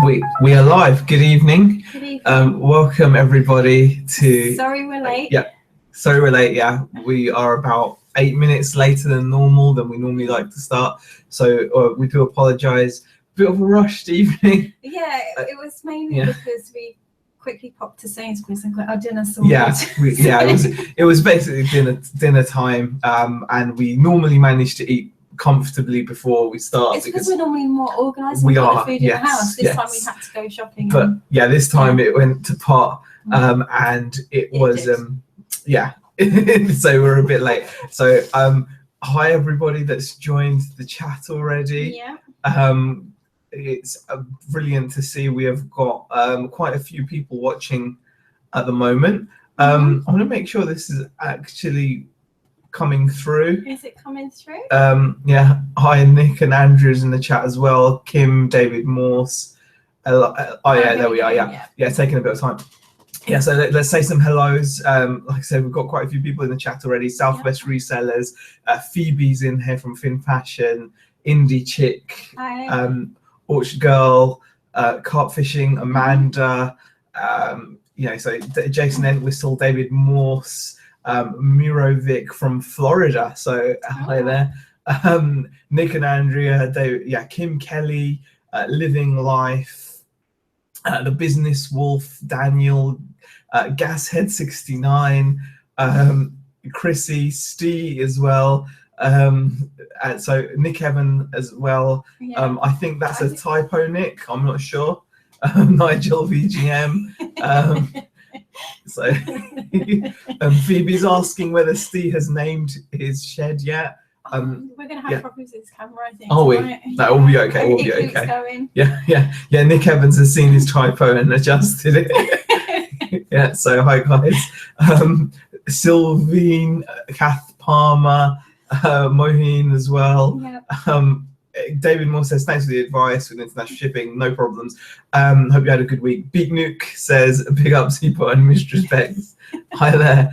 We are live. Good evening. Good evening. Welcome everybody to. Sorry we're late. Yeah, sorry we're late. Yeah, we are about 8 minutes later than normal than we normally like to start. So we do apologise. Bit of a rushed evening. Yeah, it was mainly because we quickly popped to Sainsbury's and got our dinner sorted. Yeah, it was basically dinner time, and we normally manage to eat comfortably before we start. It's because we're normally more organised. We and are. put the food in the house. This time we had to go shopping. But this time it went to pot, and it was so we're a bit late. So hi everybody that's joined the chat already. Yeah. It's brilliant to see we have got quite a few people watching at the moment. I want to make sure this is actually coming through. Is it coming through? Yeah. Hi, Nick and Andrew's in the chat as well. Kim, David Morse. There we are. Yeah, taking a bit of time. Yeah, so let's say some hellos. Like I said, we've got quite a few people in the chat already. Southwest Resellers, Phoebe's in here from Fin Fashion, Indie Chick, Orchard Girl, Carp Fishing, Amanda. So Jason Entwistle, David Morse. Mirovic from Florida, so hi there. Nick and Andrea, Kim Kelly, Living Life, the Business Wolf, Daniel, Gashead 69, Chrissy, Steve as well. So Nick Evan as well. I think that's a typo, Nick. I'm not sure. Nigel VGM. So Phoebe's asking whether Steve has named his shed yet. We're gonna have problems with his camera, I think. Oh, that will be okay. We'll be okay. Yeah. Nick Evans has seen his typo and adjusted it. Yeah. So hi guys. Sylvine, Kath Palmer, Moheen as well. Yeah. David Moore says, thanks for the advice with international shipping, no problems. Hope you had a good week. Beat Nuke says, big up Seaport and Mistress Bex. Hi there.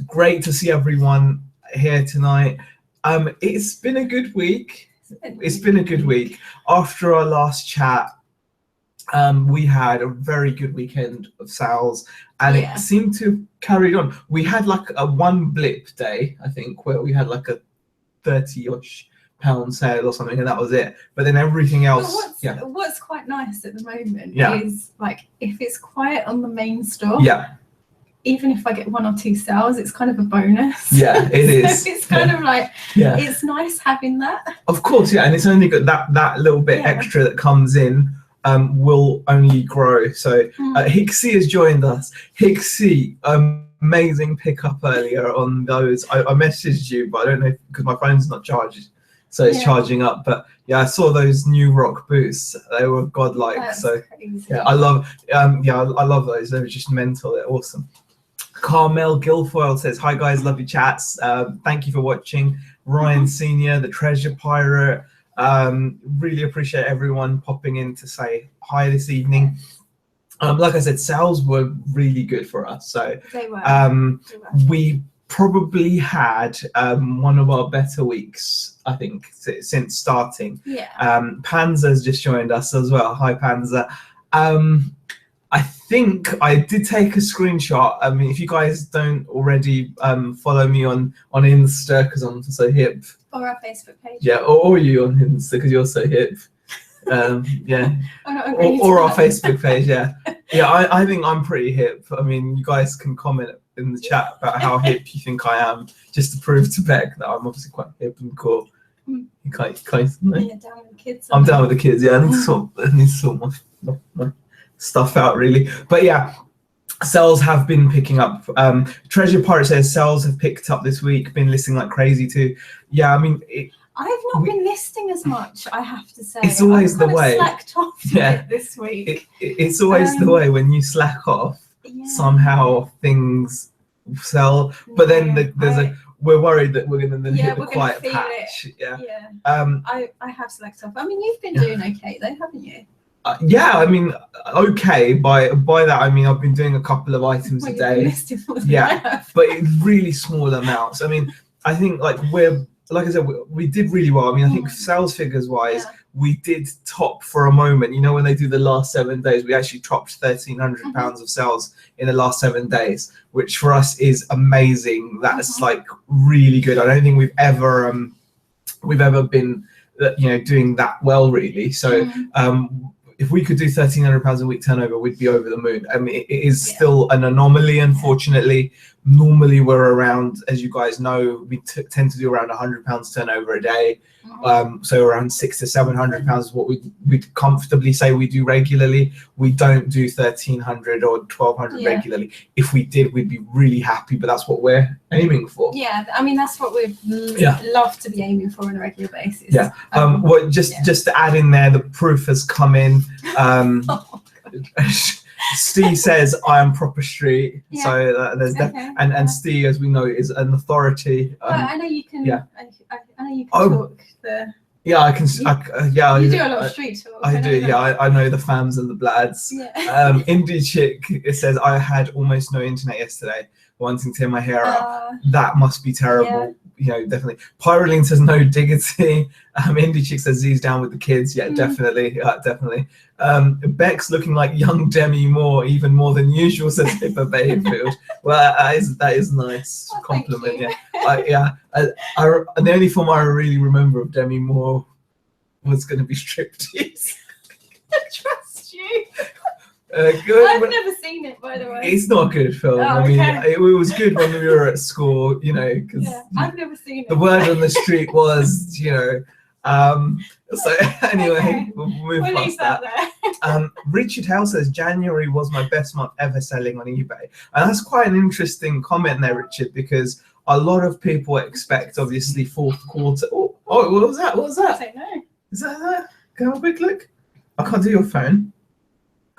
Great to see everyone here tonight. It's been a good week. After our last chat, we had a very good weekend of sales, and it seemed to have carried on. We had like a one blip day, I think, where we had like a 30-ish pound sale or something, and that was it. But then everything else. What's quite nice at the moment is like if it's quiet on the main store. Even if I get one or two sales, it's kind of a bonus. Yeah, it is. It's kind of like it's nice having that. Of course, and it's only got that little bit extra that comes in. Will only grow. So Hixie has joined us. Hixie, amazing pickup earlier on those. I messaged you, but I don't know because my phone's not charged. So it's charging up, but I saw those new rock boots. They were godlike. That's so crazy. I love I love those. They were just mental. They're awesome. Carmel Guilfoyle says, hi guys, love your chats. Thank you for watching. Ryan Senior, the Treasure Pirate. Really appreciate everyone popping in to say hi this evening. Like I said, sales were really good for us. So they were. We probably had one of our better weeks, I think, since starting. Panzer's just joined us as well. Hi Panzer. I think I did take a screenshot. I mean, if you guys don't already follow me on Insta because I'm so hip, or our Facebook page, or you on Insta because you're so hip, or our Facebook page, I think I'm pretty hip. I mean, you guys can comment in the chat about how hip you think I am, just to prove to Beck that I'm obviously quite hip and cool. You can't down with the kids. I'm down with the kids. I need to sort my stuff out really. But sales have been picking up. Treasure Pirate says sales have picked up this week, been listing like crazy too. I mean, I've not been listing as much, I have to say. It's always the way. Slacked off a bit this week. It's always the way when you slack off. Somehow things sell, but then we're worried that we're going to hit the quiet patch. I have slacked off. I mean, you've been doing okay though, haven't you? I mean, okay. By that I mean I've been doing a couple of items a day. But it's really small amounts. I mean, I think like I said, we did really well. I mean, I think sales figures wise, we did top for a moment. You know, when they do the last 7 days, we actually topped £1,300 of sales in the last 7 days, which for us is amazing. That's like really good. I don't think we've ever been, doing that well, really. So if we could do £1,300 a week turnover, we'd be over the moon. I mean, it is still an anomaly, unfortunately. Normally, we're around, as you guys know, we tend to do around £100 turnover a day. So around £600 to £700 is what we'd comfortably say we do regularly. We don't do 1,300 or 1,200 regularly. If we did, we'd be really happy, but that's what we're aiming for. Yeah, I mean, that's what we'd love to be aiming for on a regular basis. Yeah. Just to add in there, the proof has come in. Steve says I am proper street, so there's and Steve, as we know, is an authority. I know you can. Yeah. I know you can talk the. Yeah, I can. You do a lot of street talk. I do. Yeah, I know the fams and the blads. Yeah. Indie chick. It says I had almost no internet yesterday, wanting to tear my hair out. That must be terrible. Yeah. Definitely. Pyroline says no diggity. Indie chick says Z's down with the kids. Yeah, definitely. Definitely. Beck's looking like young Demi Moore, even more than usual, says Pippa Bayfield. Well, that is nice compliment. The only film I really remember of Demi Moore was going to be Striptease. I trust you. Good. I've never seen it, by the way. It's not a good film. I mean, it was good when we were at school, because I've never seen it. The word on the street was, So anyway, we'll move past that. Richard Hale says January was my best month ever selling on eBay, and that's quite an interesting comment there, Richard, because a lot of people expect obviously fourth quarter. Oh, what was that? What was that? I don't know. Is that? Can I have a quick look? I can't do your phone.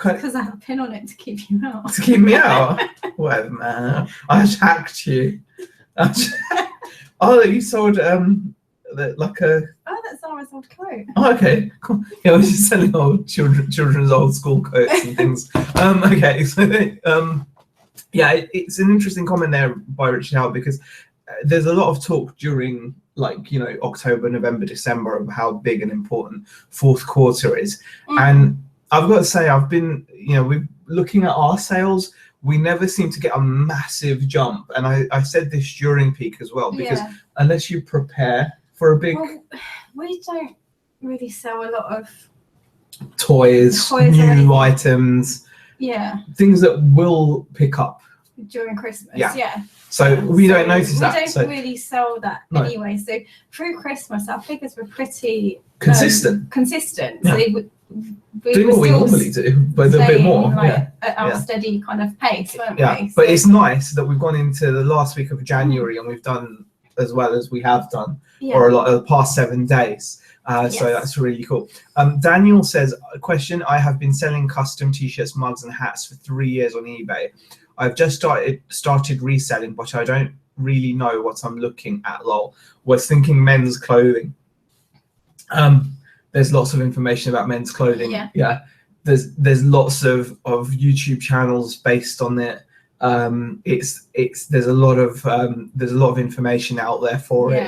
Because I have a pin on it to keep you out. To keep me out? Whatever, man. I hacked you. Oh, you sold like a. Oh, that's Zara's old coat. Oh, okay, cool. Yeah, we're just selling old children's old school coats and things. Okay, so it's an interesting comment there by Richard Howard, because there's a lot of talk during October, November, December of how big and important fourth quarter is, and I've got to say, I've been, we're looking at our sales. We never seem to get a massive jump, and I said this during peak as well, because unless you prepare for a big, we don't really sell a lot of toys new items, things that will pick up during Christmas. So we don't notice that. We don't really sell that anyway. So through Christmas, our figures were pretty consistent. So we doing what we normally do, but a bit more. At our steady kind of pace, weren't we? But it's nice that we've gone into the last week of January and we've done as well as we have done, or a lot of the past 7 days. So that's really cool. Daniel says, a question: I have been selling custom t-shirts, mugs and hats for 3 years on eBay. I've just started reselling, but I don't really know what I'm looking at. Lol. Was thinking men's clothing. There's lots of information about men's clothing. There's lots of YouTube channels based on it. There's a lot of information out there for it.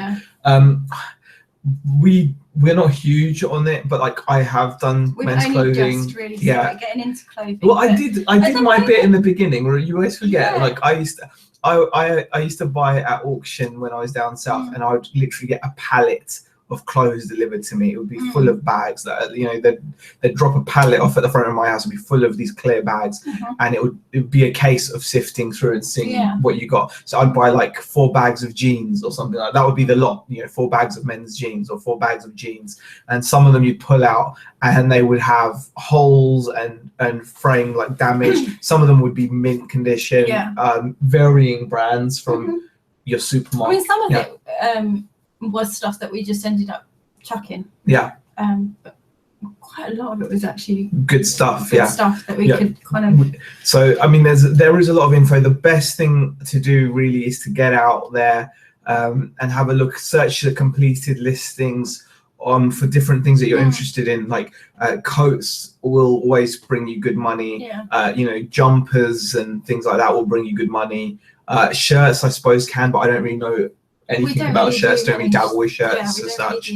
We're not huge on it, but I have done men's clothing. Just really started getting into clothing. Well, I did my bit in the beginning, where you always forget. I used to buy at auction when I was down south, and I would literally get a pallet of clothes delivered to me. It would be full of bags that they'd drop a pallet off at the front of my house. It'd be full of these clear bags, and it would be a case of sifting through and seeing what you got. So I'd buy 4 bags of jeans or something like that. That would be the lot, 4 bags of men's jeans or 4 bags of jeans, and some of them you'd pull out and they would have holes and fraying, damage. Some of them would be mint condition, varying brands from your supermarket. I mean, some of it was stuff that we just ended up chucking. But quite a lot of it was actually good stuff. Stuff that we could kind of. So I mean, there is a lot of info. The best thing to do really is to get out there and have a look, search the completed listings for different things that you're interested in. Coats will always bring you good money. Jumpers and things like that will bring you good money. Shirts, I suppose, can, but I don't really know anything about shirts. Don't really dabble with shirts as such.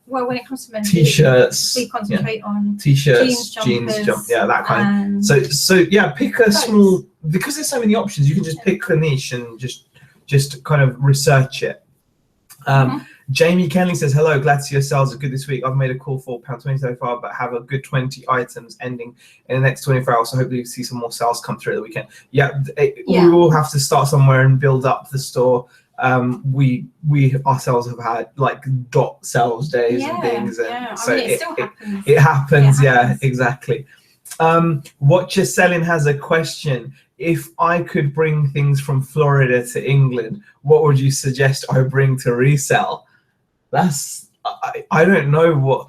well, when it comes to men's t-shirts, we concentrate on t-shirts, jeans, that kind. So yeah, pick a small, because there's so many options. You can just pick a niche and just kind of research it. Jamie Kenley says, hello, glad to see your sales are good this week. I've made a call for £20 so far, but have a good 20 items ending in the next 24 hours. So hopefully we'll see some more sales come through at the weekend. We will have to start somewhere and build up the store. We ourselves have had like dot sales days and things. And so it still happens. It happens, yeah, exactly. What You're Selling has a question. If I could bring things from Florida to England, what would you suggest I bring to resell? That's, I don't know what,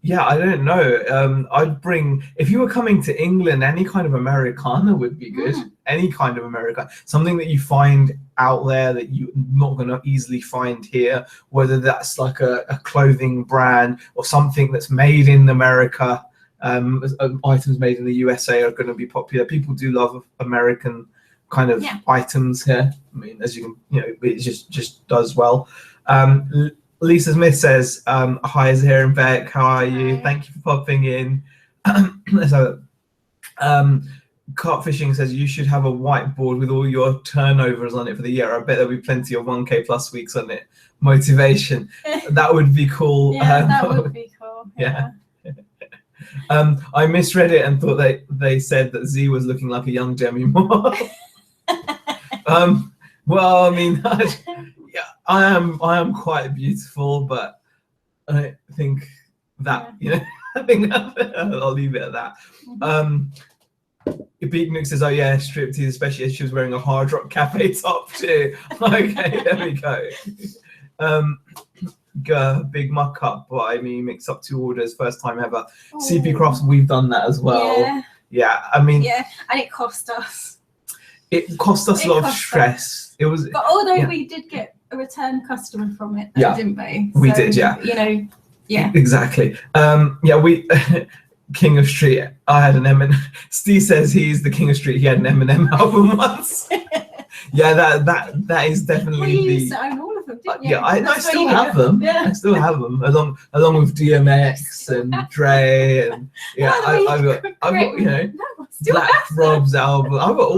I don't know. I'd bring, if you were coming to England, any kind of Americana would be good. Any kind of Americana, something that you find out there that you're not going to easily find here, whether that's like a clothing brand or something that's made in America. Items made in the USA are going to be popular. People do love American kind of items here. I mean, as you can, it just does well. Lisa Smith says, hi, Zahir and Beck, how are you? Thank you for popping in. So, Cartfishing says, you should have a whiteboard with all your turnovers on it for the year. I bet there'll be plenty of 1K plus weeks on it. Motivation. That would be cool. That would be cool. I misread it and thought they said that Z was looking like a young Demi Moore. Well, I mean, I am quite beautiful, but I think that I think I'll leave it at that. Beatnik says, oh yeah, striptease, especially as she was wearing a Hard Rock Cafe top too. Okay, there we go. Big muck up by me, mix up 2 orders, first time ever. CP Crafts, we've done that as well. I mean, and it cost us. It cost us a lot of stress. It was, but although we did get a return customer from it, didn't we? We did, exactly. We King of Street. I had an Eminem. Steve says he's the King of Street. He had an Eminem album once. That is definitely you used to own all of them, didn't you? I still have them. I still have them along with DMX and Dre and I've got Black Rob's album. I've got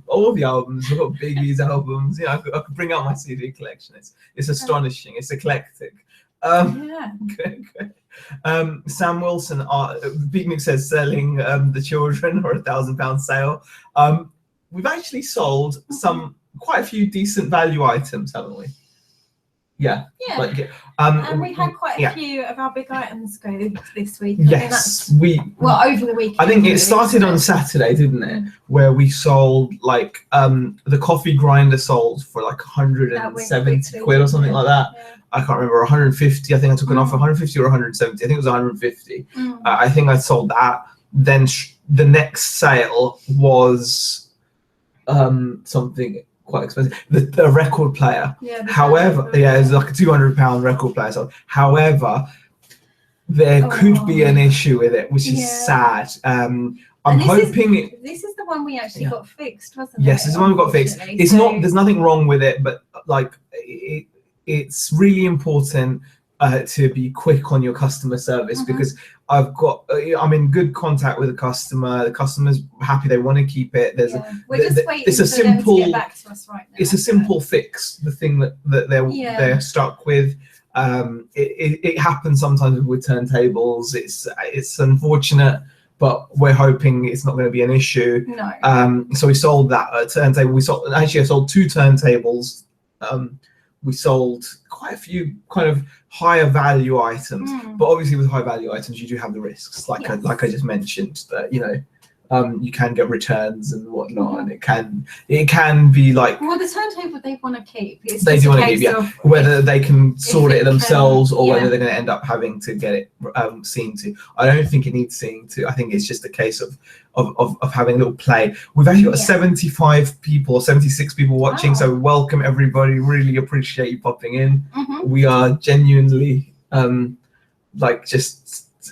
all the albums. I've got Biggie's albums. I could bring out my CD collection. It's astonishing. It's eclectic. Good. Sam Wilson, Beatnik says, selling the children or £1,000 sale. We've actually sold quite a few decent value items, haven't we? And we had quite a few of our big items go this week. Yes, over the weekend. I think it started on Saturday, didn't it? Where we sold like the coffee grinder sold for like 170 quid or something like that. I can't remember, 150. I think I took an offer, 150 or 170. I think it was 150. I think I sold that. Then the next sale was something quite expensive. The record player. However, it was like a £200 record player. So, however, there could be an issue with it, which is sad. I'm hoping this is the one we actually got fixed, wasn't it? Yes, this is the one we got fixed. It's not. There's nothing wrong with it, but like it's really important to be quick on your customer service because I'm in good contact with the customer. The customer's happy; they want to keep it. We're just waiting for them to get back to us right now. It's a simple fix. The thing that they're stuck with. It happens sometimes with turntables. It's unfortunate, but we're hoping it's not going to be an issue. No. So we sold that turntable. I sold 2 turntables. We sold quite a few kind of higher value items, but obviously with high value items you do have the risks, like I just mentioned, that you can get returns and whatnot, and it can be like, well, the turntable they want to keep. They do want to keep, whether they can sort it themselves or whether they're going to end up having to get it seen to. I don't think it needs seeing to. I think it's just a case of having a little play. We've actually got 75 people or 76 people watching, so welcome everybody. Really appreciate you popping in. We are genuinely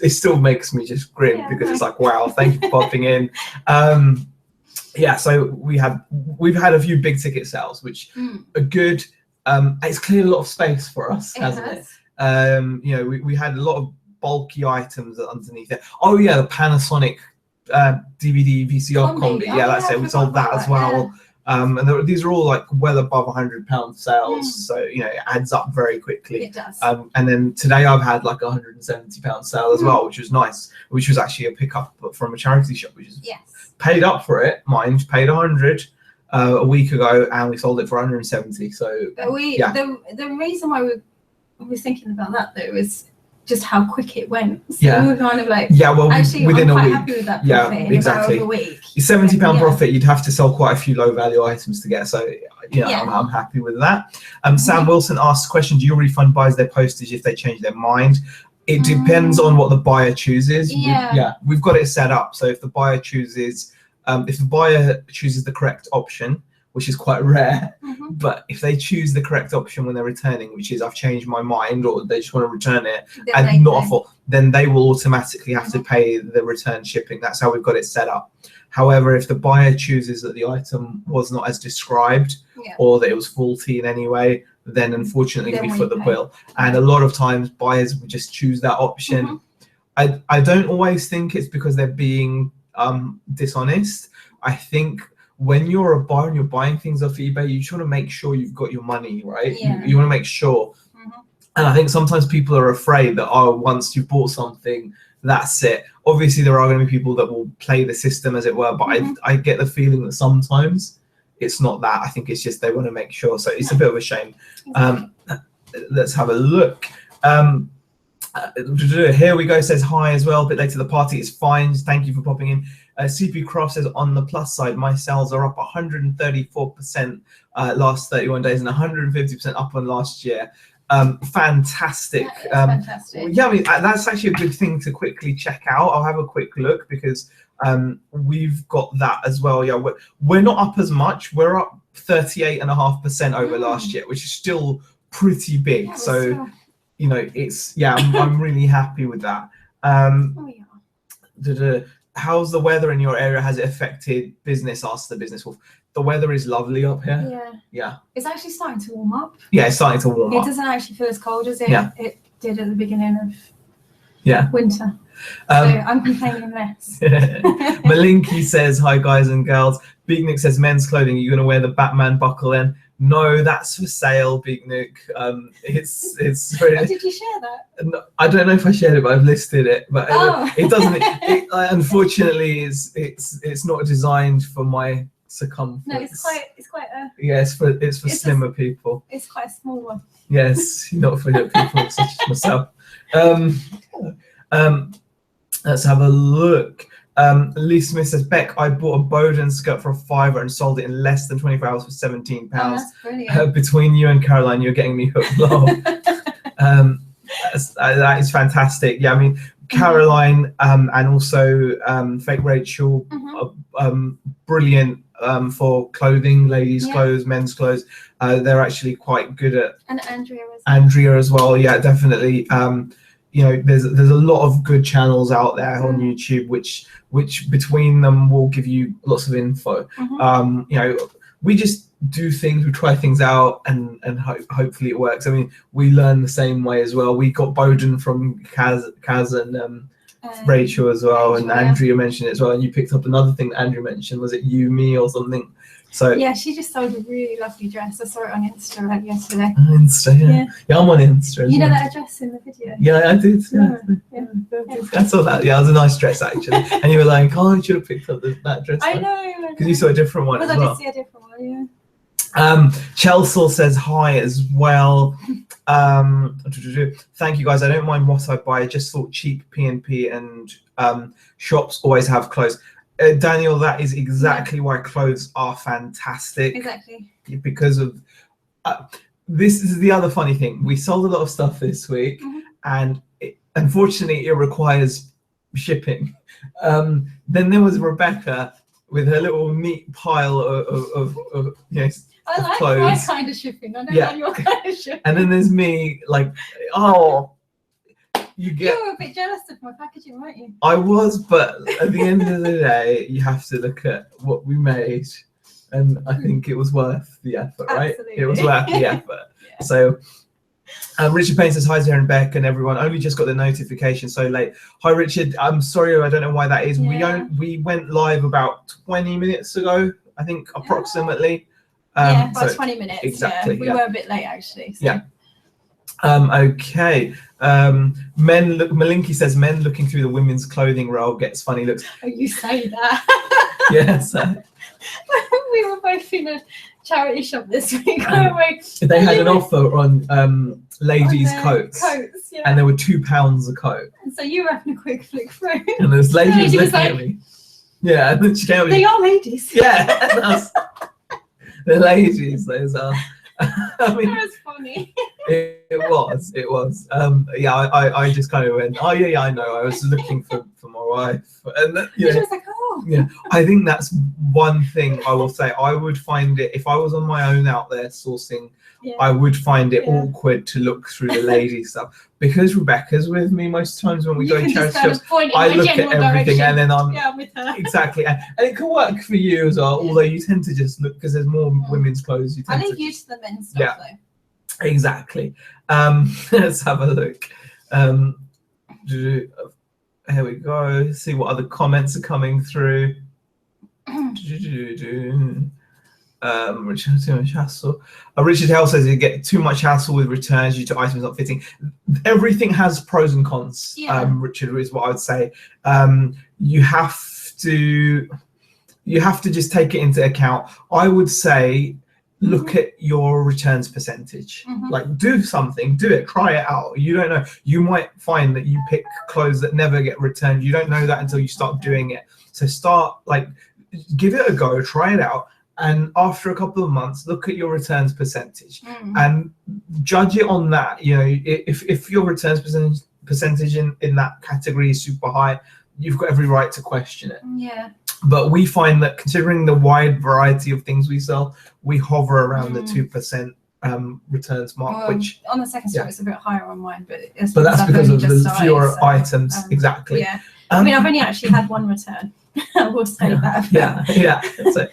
it still makes me just grin because it's like, wow, thank you for popping in. So we've had a few big ticket sales which are good. It's cleared a lot of space for us, hasn't it? You know, we had a lot of bulky items underneath it. Oh yeah, the Panasonic DVD VCR combi. Yeah, that's it. We sold that as well. And these are all like well above £100 sales, so you know it adds up very quickly. It does. And then today I've had like a £170 sale as well, which was nice. Which was actually a pickup from a charity shop, which is paid up for it. Mine paid 100 a week ago, and we sold it for 170. So the reason why we was thinking about that though is just how quick it went. So we were kind of like, well, actually, within I'm quite a week. Happy with that profit exactly. In a week. £70 profit, you'd have to sell quite a few low value items to get. So I'm happy with that. Sam Wilson asks question: do you refund buyers their postage if they change their mind? It depends on what the buyer chooses. We've got it set up. So if the buyer chooses the correct option, which is quite rare, but if they choose the correct option when they're returning, which is I've changed my mind, or they just want to return it and not a fault, then they will automatically have to pay the return shipping. That's how we've got it set up. However, if the buyer chooses that the item was not as described or that it was faulty in any way, then unfortunately we foot the bill. And a lot of times buyers would just choose that option. I don't always think it's because they're being dishonest. I think when you're a buyer and you're buying things off eBay, you just want to make sure you've got your money, right? You want to make sure. And I think sometimes people are afraid that, once you've bought something, that's it. Obviously, there are going to be people that will play the system, as it were, but I get the feeling that sometimes it's not that. I think it's just they want to make sure. So it's a bit of a shame. Let's have a look. Here we go, says hi as well. A bit late to the party, it's fine. Thank you for popping in. CP Craft says, on the plus side, my sales are up 134% last 31 days and 150% up on last year. Fantastic. Fantastic. Yeah, I mean, that's actually a good thing to quickly check out. I'll have a quick look because we've got that as well. Yeah, we're not up as much. We're up 38.5% over last year, which is still pretty big. So, you know, it's I'm really happy with that. How's the weather in your area? Has it affected business? Asked the business wolf. The weather is lovely up here. Yeah. It's actually starting to warm up. Yeah, it's starting to warm up. It doesn't actually feel as cold as it did at the beginning of winter. So I'm complaining less. Malinky says, hi guys and girls. Big Nick says, men's clothing, you're going to wear the Batman buckle then? No, that's for sale, Big Nick. It's really... Oh, did you share that? No, I don't know if I shared it, but I've listed it. But it doesn't. Unfortunately, it's not designed for my circumference. No, it's quite a. Yeah, it's for slimmer people. It's quite a small one. Yes, not for people such as myself. Let's have a look. Lee Smith says, Beck, I bought a Bowden skirt for £5 and sold it in less than 24 hours for £17. Oh, that's brilliant. Between you and Caroline, you're getting me hooked. That is fantastic. Yeah, I mean, Caroline and also Fake Rachel, brilliant for clothing, ladies' clothes, men's clothes. They're actually quite good at. And Andrea as well. Andrea as well. Yeah, definitely. You know, there's a lot of good channels out there on YouTube, which between them will give you lots of info. You know, we just do things, we try things out, and hopefully it works. I mean, we learn the same way as well. We got Bowden from Kaz and Rachel as well, and Andrea mentioned it as well. And you picked up another thing that Andrea mentioned. Was it you, me, or something? So yeah, she just sold a really lovely dress. I saw it on Insta like yesterday. Insta, yeah, I'm on Insta. You know that dress in the video? Yeah, I did. I saw that. Yeah, it was a nice dress actually. And you were like, "Oh, you should have picked up that dress." I know. Because you saw a different one. Because I did see a different one. Chelsea says hi as well. Thank you guys. I don't mind what I buy. I just thought cheap P&P and shops always have clothes. Daniel, that is exactly why clothes are fantastic. Exactly. Because of this is the other funny thing. We sold a lot of stuff this week, and unfortunately, it requires shipping. Then there was Rebecca with her little neat pile of clothes. I like my kind of shipping. I don't like your kind of shipping. And then there's me, like, you were a bit jealous of my packaging, weren't you? I was, but at the end of the day, you have to look at what we made, and I think it was worth the effort, right? Absolutely. It was worth the effort. So, Richard Payne says, hi Sarah and Beck and everyone. Only just got the notification so late. Hi Richard, I'm sorry, I don't know why that is. We went live about 20 minutes ago, I think, approximately. About 20 minutes. Exactly. We were a bit late actually. So. Yeah. Okay. Malinky says, men looking through the women's clothing roll gets funny looks. Oh, you say that. Yes. We were both in a charity shop this week. They had an offer on ladies' coats, and there were £2 a coat. And so you were having a quick flick through. And this lady was looking at me. Yeah, and then she came. They are ladies. Yeah, the ladies. Those are. I mean, that was funny. It was. I just kind of went, oh yeah, I know. I was looking for my wife, and she was like, oh. Yeah, I think that's one thing I will say. I would find it if I was on my own out there sourcing. I would find it awkward to look through the lady stuff because Rebecca's with me most times when we go to charity shops. I look at everything and then I'm with her. Exactly, and it can work for you as well. Although you tend to just look because there's more women's clothes. I leave you to the men's stuff though. Exactly. Let's have a look. Here we go. See what other comments are coming through. Richard, too much hassle. Richard Hell says you get too much hassle with returns due to items not fitting. Everything has pros and cons. Richard, is what I would say. You have to just take it into account. I would say look at your returns percentage. Like do something, do it, try it out. You don't know. You might find that you pick clothes that never get returned. You don't know that until you start doing it. So start, like, give it a go, try it out. And after a couple of months, look at your returns percentage and judge it on that. You know, if your returns percentage in that category is super high, you've got every right to question it. Yeah. But we find that considering the wide variety of things we sell, we hover around the 2% returns mark. Which on the second store it's a bit higher on mine, but that's because of the fewer items. Exactly. Yeah. I mean, I've only actually had one return. I will say that. Yeah. So,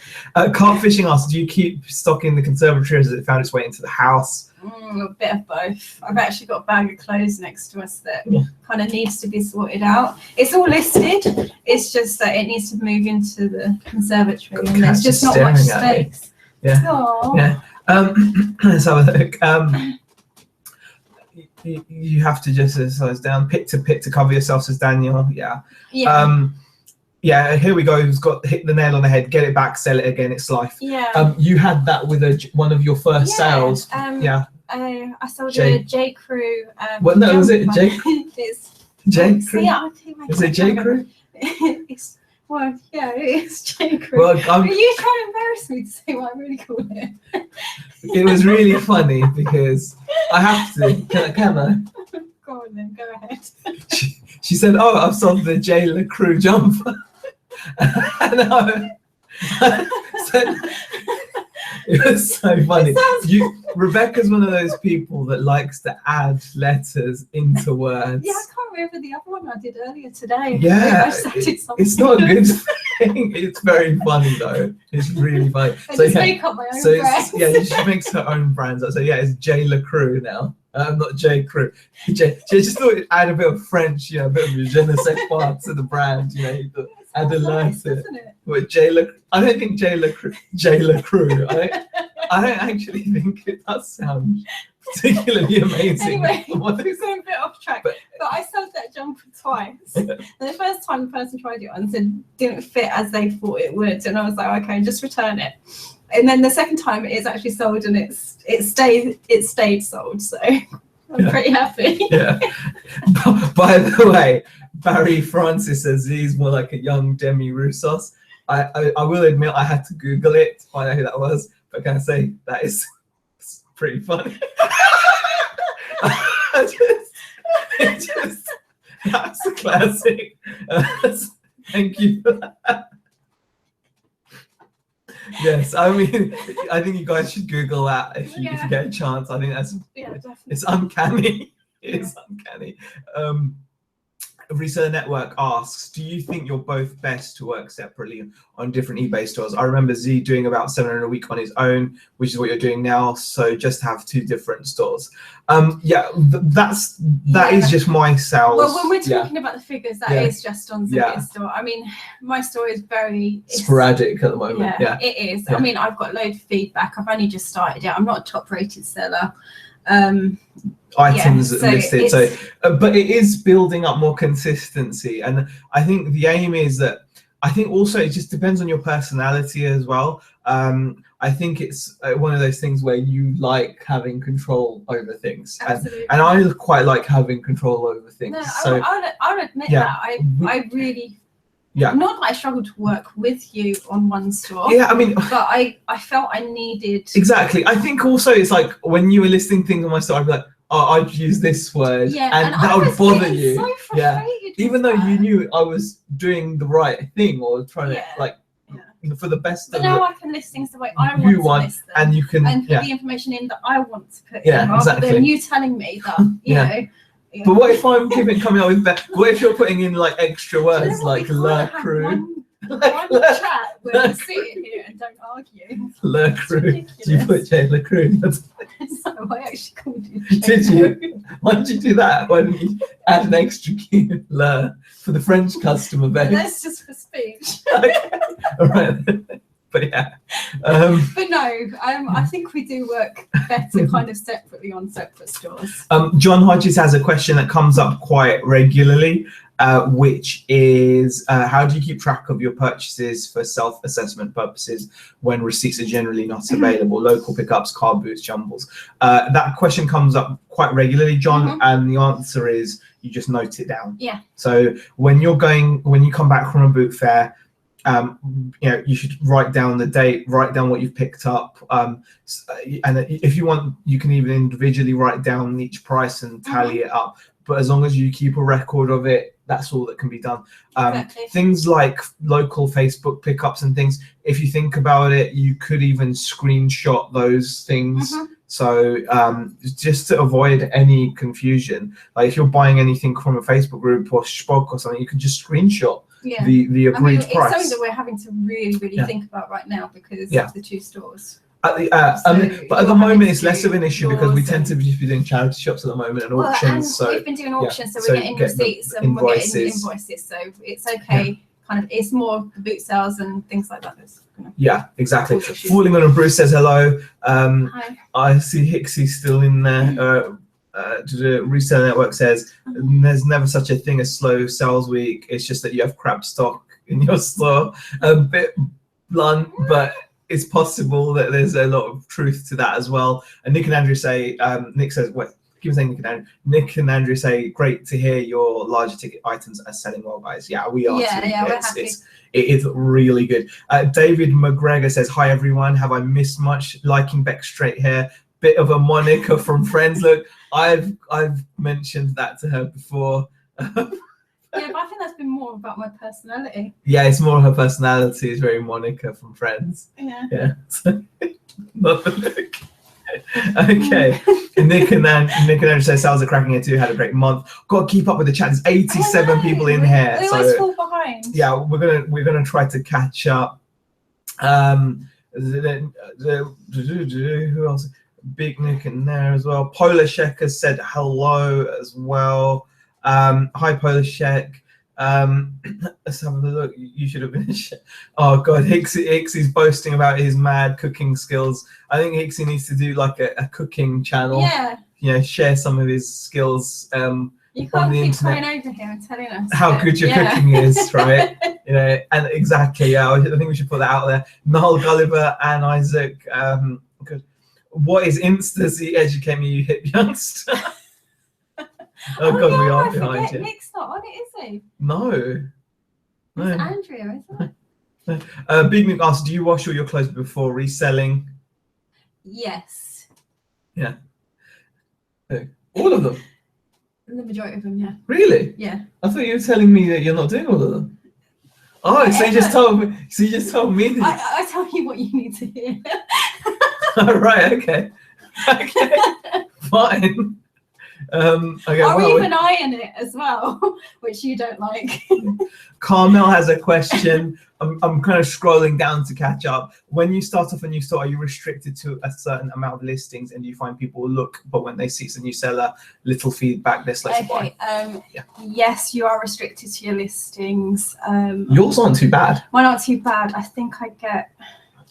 Carp Fishing asks, do you keep stocking the conservatory as it found its way into the house? A bit of both. I've actually got a bag of clothes next to us that kind of needs to be sorted out. It's all listed. It's just that it needs to move into the conservatory, and there's just not much space. Yeah. Let's have a look. You have to just size down, pit to cover yourself, says Daniel. Yeah, here we go. Who's got hit the nail on the head? Get it back, sell it again. It's life. Yeah. You had that with one of your first sales. I sold a J Crew. What? No, was it J? It's J Crew. Is it J Crew? It's it's J Crew. Well, are you trying to embarrass me to say what I really call it? It was really funny because I have to. Can I? Go on then. Go ahead. She said, "Oh, I've sold the J Crew jumper." It was so funny. Rebecca's one of those people that likes to add letters into words. Yeah, I can't remember the other one I did earlier today. Yeah, it's not a good thing. It's very funny though. It's really funny. I just make up my own brands. She makes her own brands. So it's J Crew now. Not J Crew. She just thought it'd add a bit of French, a bit of je ne sais quoi to the brand. Add a letter. But I don't think J Crew. I don't actually think it does sound particularly amazing. Anyway, we're going a bit off track. But I sold that jumper twice. And the first time the person tried it on said didn't fit as they thought it would, and I was like, okay, just return it. And then the second time it's actually sold, and it stayed sold. So I'm pretty happy. Yeah. By the way, Barry Francis says he's more like a young Demi Roussos. I will admit I had to Google it to find out who that was, but can I say that is pretty funny. That's a classic. Thank you for that. Yes, I mean, I think you guys should Google that if you get a chance. I think that's it's uncanny. It's uncanny. Reseller Network asks, do you think you're both best to work separately on different eBay stores? I remember Z doing about 700 a week on his own, which is what you're doing now. So just have 2 different stores. That is just my sales. Well, when we're talking about the figures, that is just on Ziggy's store. I mean, my store is very sporadic at the moment. Yeah, it is. I mean, I've got loads of feedback. I've only just started it. I'm not a top-rated seller. Items listed, but it is building up more consistency, and I think the aim is that I think also it just depends on your personality as well. I think it's one of those things where you like having control over things, and I quite like having control over things. No, so I would admit that I really. Not that I struggled to work with you on one store. Yeah, I mean, but I felt I needed. Exactly. I think also it's like when you were listing things on my store, I'd be like, oh, I'd use this word, and that would bother you. So frustrated even though you knew I was doing the right thing or trying to for the best. But now I can list things the way I want to list them, and you can put the information in that I want to put in, rather than you telling me that you know. Yeah. But what if I'm coming up with that? What if you're putting in like extra words like Le Crew? One chat where we're sitting here and don't argue. Le Crew. Did you put J Le Crew? No, I actually called you. Did you? Why did you do that? Why didn't you add an extra key Le for the French customer base? That's just for speech. Okay. All right. But but no, I think we do work better kind of separately on separate stores. John Hodges has a question that comes up quite regularly, which is how do you keep track of your purchases for self-assessment purposes when receipts are generally not available? Local pickups, car boots, jumbles. That question comes up quite regularly, John, and the answer is you just note it down. Yeah. So when you come back from a boot fair, you should write down the date, write down what you've picked up, and if you want, you can even individually write down each price and tally it up. But as long as you keep a record of it, that's all that can be done. Things like local Facebook pickups and things, if you think about it, you could even screenshot those things. So just to avoid any confusion, like if you're buying anything from a Facebook group or Spock or something, you can just screenshot the agreed price. It's something that we're having to really think about right now because of the 2 stores. But at the moment, it's less of an issue because we tend to be doing charity shops at the moment and auctions. And so we've been doing auctions, so we're getting receipts and we're getting invoices. So it's okay. Kind of, it's more the boot sales and things like that. Exactly. Falling on a Bruce says hello. Hi. I see Hicksy still in there. The Reseller Network says there's never such a thing as slow sales week. It's just that you have crap stock in your store. A bit blunt, but it's possible that there's a lot of truth to that as well. And Nick and Andrew say, Nick says, keep saying Nick and Andrew. Nick and Andrew say, great to hear your larger ticket items are selling well, guys. Yeah, we are. Yeah, we're happy. It is really good. David McGregor says, hi everyone. Have I missed much? Liking Beck's straight hair. Bit of a moniker from Friends. Look, I've mentioned that to her before. Yeah, but I think that's been more about my personality. Yeah, it's more of her personality. It's very Monica from Friends. Yeah. Not the look. Okay. Nick and Andrew say sales are cracking here too. Had a great month. Got to keep up with the chat. There's 87 people in here. We always fall behind. Yeah, we're gonna try to catch up. Who else? Big Nick in there as well. Polar Shek has said hello as well. Hi Polar Shek. Let's have a look. You should have been. Oh God, Hicksy's boasting about his mad cooking skills. I think Hicksy needs to do like a cooking channel. Yeah. Share some of his skills. You can't keep coming over here and telling us how good your cooking is, right? And exactly. I think we should put that out there. Noel Gulliver and Isaac. Good. What is Insta-Z? Educate me, you hip youngster. Oh God, we are behind you. Nick's not on it, is he? No. It's Andrea, isn't it? Big Nick asks, do you wash all your clothes before reselling? Yes. Yeah. All of them? The majority of them, yeah. Really? Yeah. I thought you were telling me that you're not doing all of them. Oh, so you just told me. So you just told me that. I tell you what you need to hear. All right. Okay. Fine. Okay, I'll well, even iron it as well, which you don't like. Carmel has a question. I'm kind of scrolling down to catch up. When you start off a new store, are you restricted to a certain amount of listings, and do you find people look, but when they see it's a new seller, little feedback, they're slow to buy? Yes, you are restricted to your listings. Yours aren't too bad. Mine aren't too bad. I think I get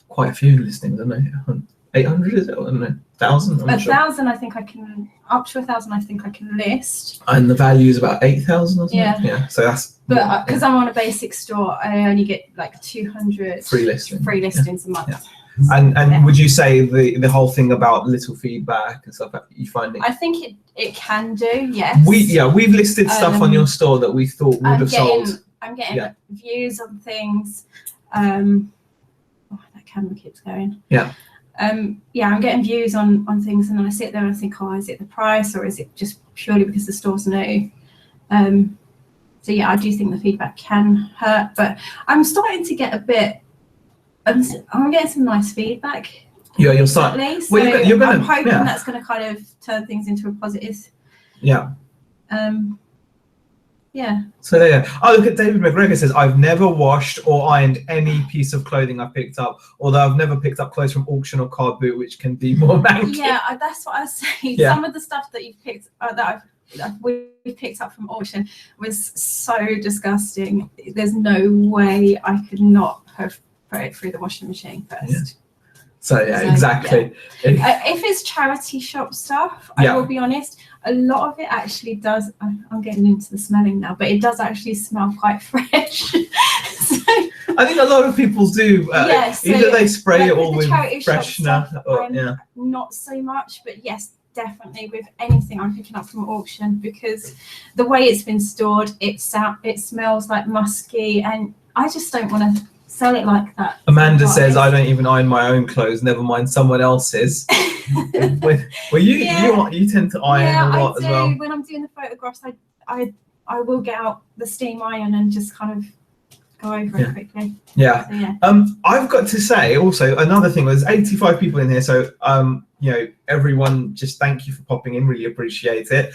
quite a few listings, I know. 800 is it? I don't know. 1,000? 1,000, I think I can, up to 1,000, I think I can list. And the value is about 8,000 or something? Yeah. So that's. But because I'm on a basic store, I only get like 200 free listings a month. Yeah. And would you say the whole thing about little feedback and stuff, you find it? I think it can do, yes. We've listed stuff on your store that we thought would have sold. I'm getting views on things. That camera keeps going. Yeah. I'm getting views on things, and then I sit there and I think, oh, is it the price, or is it just purely because the store's new? So yeah, I do think the feedback can hurt, but I'm starting to get a bit. I'm getting some nice feedback. Yeah, you're starting. So you're gonna, I'm hoping that's going to kind of turn things into a positive. Yeah. Yeah. So there you go. Oh, look at David McGregor says, I've never washed or ironed any piece of clothing I picked up, although I've never picked up clothes from auction or car boot, which can be more manky. Yeah, that's what I was saying. Yeah. Some of the stuff that you've picked we picked up from auction was so disgusting. There's no way I could not have put it through the washing machine first. Yeah. So exactly. Yeah. If it's charity shop stuff, I will be honest, a lot of it actually does. I'm getting into the smelling now, but it does actually smell quite fresh. So, I think a lot of people do. Either they spray it all with freshener, or not so much. But yes, definitely with anything I'm picking up from auction, because the way it's been stored, it smells like musky, and I just don't want to sell it like that. Amanda says, I don't even iron my own clothes, never mind someone else's. Well, you tend to iron a lot as well. When I'm doing the photographs, I will get out the steam iron and just kind of go over it quickly. Yeah. So, I've got to say also another thing, there's 85 people in here, so everyone, just thank you for popping in, really appreciate it.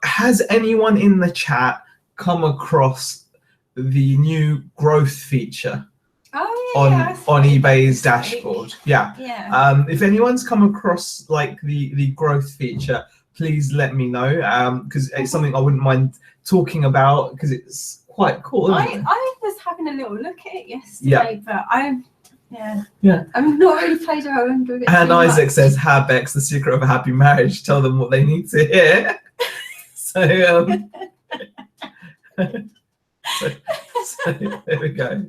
Has anyone in the chat come across the new growth feature on eBay's dashboard? If anyone's come across like the growth feature, please let me know, because it's something I wouldn't mind talking about, because it's quite cool, isn't it? I was having a little look at it yesterday, but I'm not really played around with it. And Isaac says, Habex, the secret of a happy marriage, tell them what they need to hear. So there we go.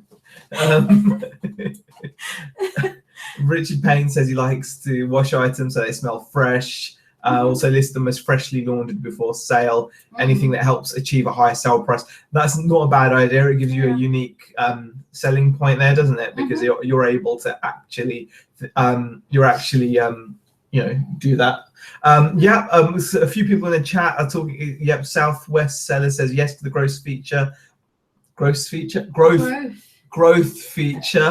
Richard Payne says he likes to wash items so they smell fresh. Also list them as freshly laundered before sale. Anything that helps achieve a high sale price. That's not a bad idea. It gives you a unique selling point there, doesn't it? Because you're able to actually, do that. A few people in the chat are talking. Southwest Seller says yes to the growth feature. Growth feature.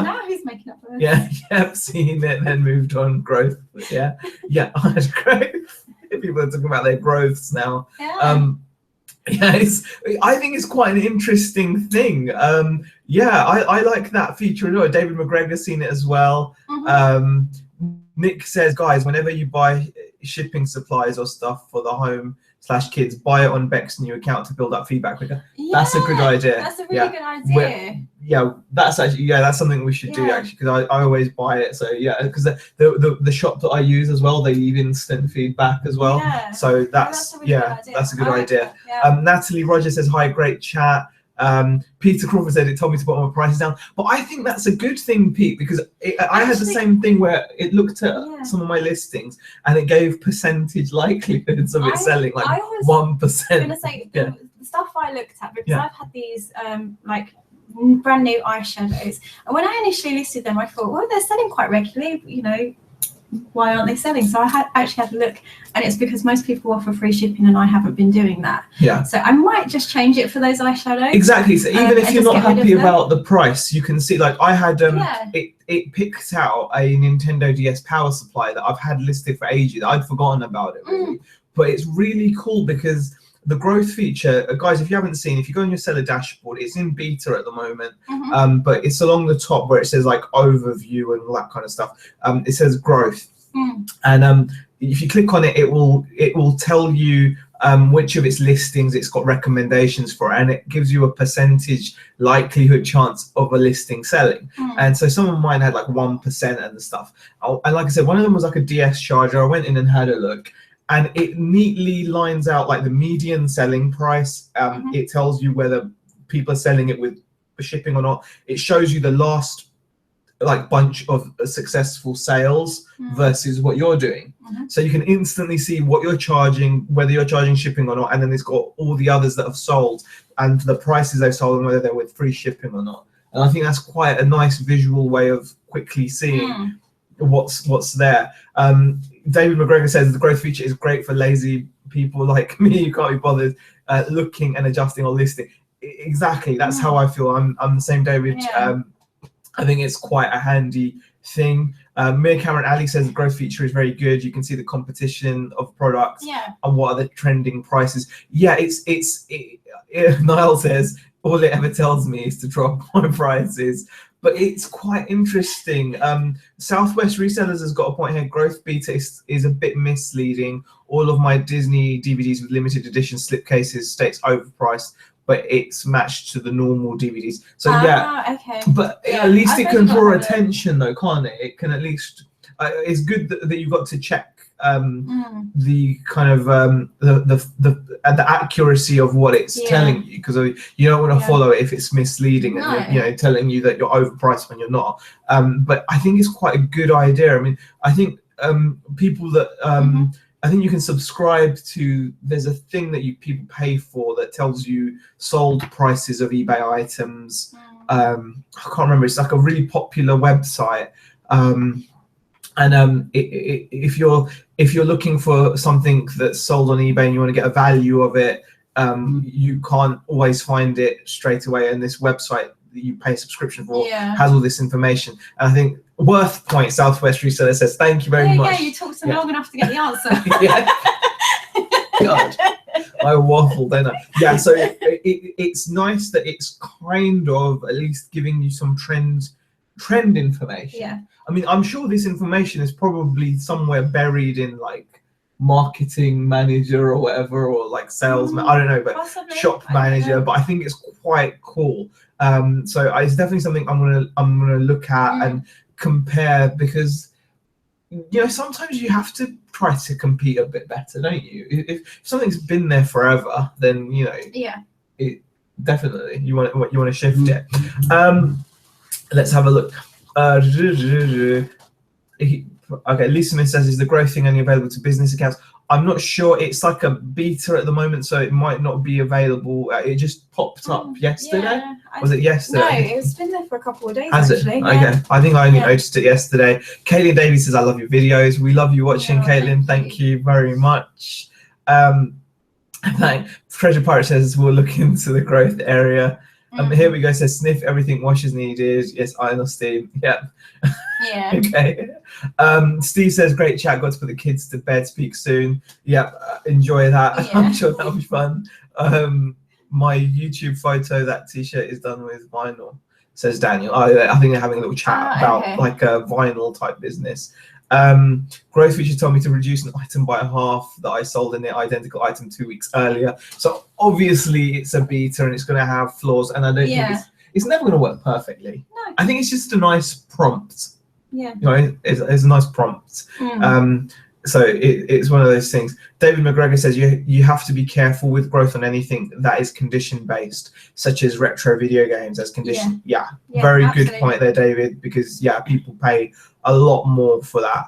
Now he's making up words. Seen it, then moved on. Growth. I had growth. People are talking about their growths now. I think it's quite an interesting thing. I like that feature a lot. David McGregor's seen it as well. Nick says, guys, whenever you buy shipping supplies or stuff for the home/kids, buy it on Beck's new account to build up feedback quicker. That's a good idea. That's a really good idea. That's actually that's something we should do, actually, because I always buy it. So because the shop that I use as well, they leave instant feedback as well. So that's a good idea. Natalie Rogers says, hi, great chat. Peter Crawford said it told me to put my prices down, but I think that's a good thing, Pete, because I had the same thing where it looked at some of my listings and it gave percentage likelihoods of it selling, like 1%. I was gonna say the stuff I looked at, because I've had these like brand new eyeshadows, and when I initially listed them, I thought, well, they're selling quite regularly, why aren't they selling? So I actually had a look, and it's because most people offer free shipping and I haven't been doing that. So I might just change it for those eyeshadows. Exactly. So even if you're not happy about the price, you can see, like I had it picked out a Nintendo DS power supply that I've had listed for ages. I'd forgotten about it really. but it's really cool because the growth feature, guys, if you haven't seen, if you go on your seller dashboard, it's in beta at the moment, but it's along the top where it says like overview and all that kind of stuff. It says growth, and if you click on it, it will tell you which of its listings it's got recommendations for, and it gives you a percentage likelihood chance of a listing selling. And so some of mine had like 1% and the stuff. And like I said, one of them was like a DS charger. I went in and had a look, and it neatly lines out like the median selling price. It tells you whether people are selling it with shipping or not. It shows you the last like bunch of successful sales versus what you're doing. So you can instantly see what you're charging, whether you're charging shipping or not, and then it's got all the others that have sold and the prices they've sold and whether they're with free shipping or not. And I think that's quite a nice visual way of quickly seeing what's there. David McGregor says the growth feature is great for lazy people like me who can't be bothered looking and adjusting or listing. Exactly, that's how I feel. I'm the same, David. I think it's quite a handy thing. Mir Cameron Ali says the growth feature is very good. You can see the competition of products and what are the trending prices. Niall says all it ever tells me is to drop my prices, but it's quite interesting. Southwest Resellers has got a point here. Growth beta is a bit misleading. All of my Disney DVDs with limited edition slipcases states overpriced, but it's matched to the normal DVDs. So but at least it can draw attention though, can't it? It can at least, it's good that you've got to check the kind of the accuracy of what it's telling you, because you don't want to follow it if it's misleading and telling you that you're overpriced when you're not. But I think it's quite a good idea. I mean, I think people that I think you can subscribe to, there's a thing that people pay for that tells you sold prices of eBay items. I can't remember, it's like a really popular website. If you're looking for something that's sold on eBay and you want to get a value of it, you can't always find it straight away. And this website that you pay a subscription for has all this information. And I think Worth Point Southwest Reseller says, thank you very much. You talked so long enough to get the answer. God, I waffle, don't I? Yeah, so it's nice that it's kind of at least giving you some trend information. I mean, I'm sure this information is probably somewhere buried in like marketing manager or whatever, or like salesman, I don't know, but possibly, shop manager. But I think it's quite cool. So it's definitely something I'm gonna look at and compare, because sometimes you have to try to compete a bit better, don't you? If something's been there forever, then it definitely you want to shift it. Let's have a look. Okay, Lisa Smith says, is the growth thing only available to business accounts? I'm not sure. It's like a beta at the moment, so it might not be available. It just popped up yesterday. Was it yesterday? No, it's been there for a couple of days. Has actually. it? Okay. I think I only noticed it yesterday. Caitlin Davies says, I love your videos. We love you watching, Caitlin. Thank you very much. Treasure Pirate says, we'll look into the growth area. Here we go. Says, sniff everything wash is needed. Yes, iron or steam. Yep. Okay. Steve says, great chat. Got to put the kids to bed. Speak soon. Yep. Enjoy that. I'm sure that'll be fun. My YouTube photo, that t-shirt is done with vinyl, says Daniel. I think they're having a little chat about like a vinyl type business. Growth feature told me to reduce an item by half that I sold in the identical item 2 weeks earlier. So obviously it's a beta and it's going to have flaws, and I don't think it's never going to work perfectly. No. I think it's just a nice prompt. It's a nice prompt. So it's one of those things. David McGregor says you have to be careful with growth on anything that is condition based, such as retro video games as condition. Very absolutely. Good point there, David, because people pay a lot more for that.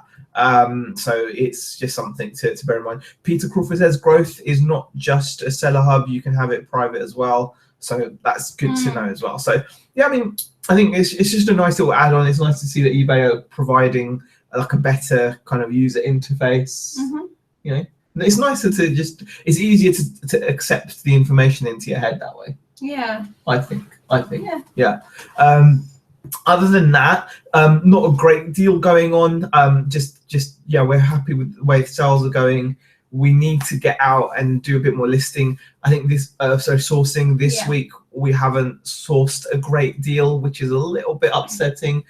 So it's just something to bear in mind. Peter Crawford says growth is not just a seller hub, you can have it private as well. So that's good to know as well. So I mean, I think it's just a nice little add-on. It's nice to see that eBay are providing like a better kind of user interface. It's nicer to it's easier to accept the information into your head that way. I think other than that, not a great deal going on. Just we're happy with the way sales are going. we need to get out and do a bit more listing. I think this sourcing this week, we haven't sourced a great deal, which is a little bit upsetting.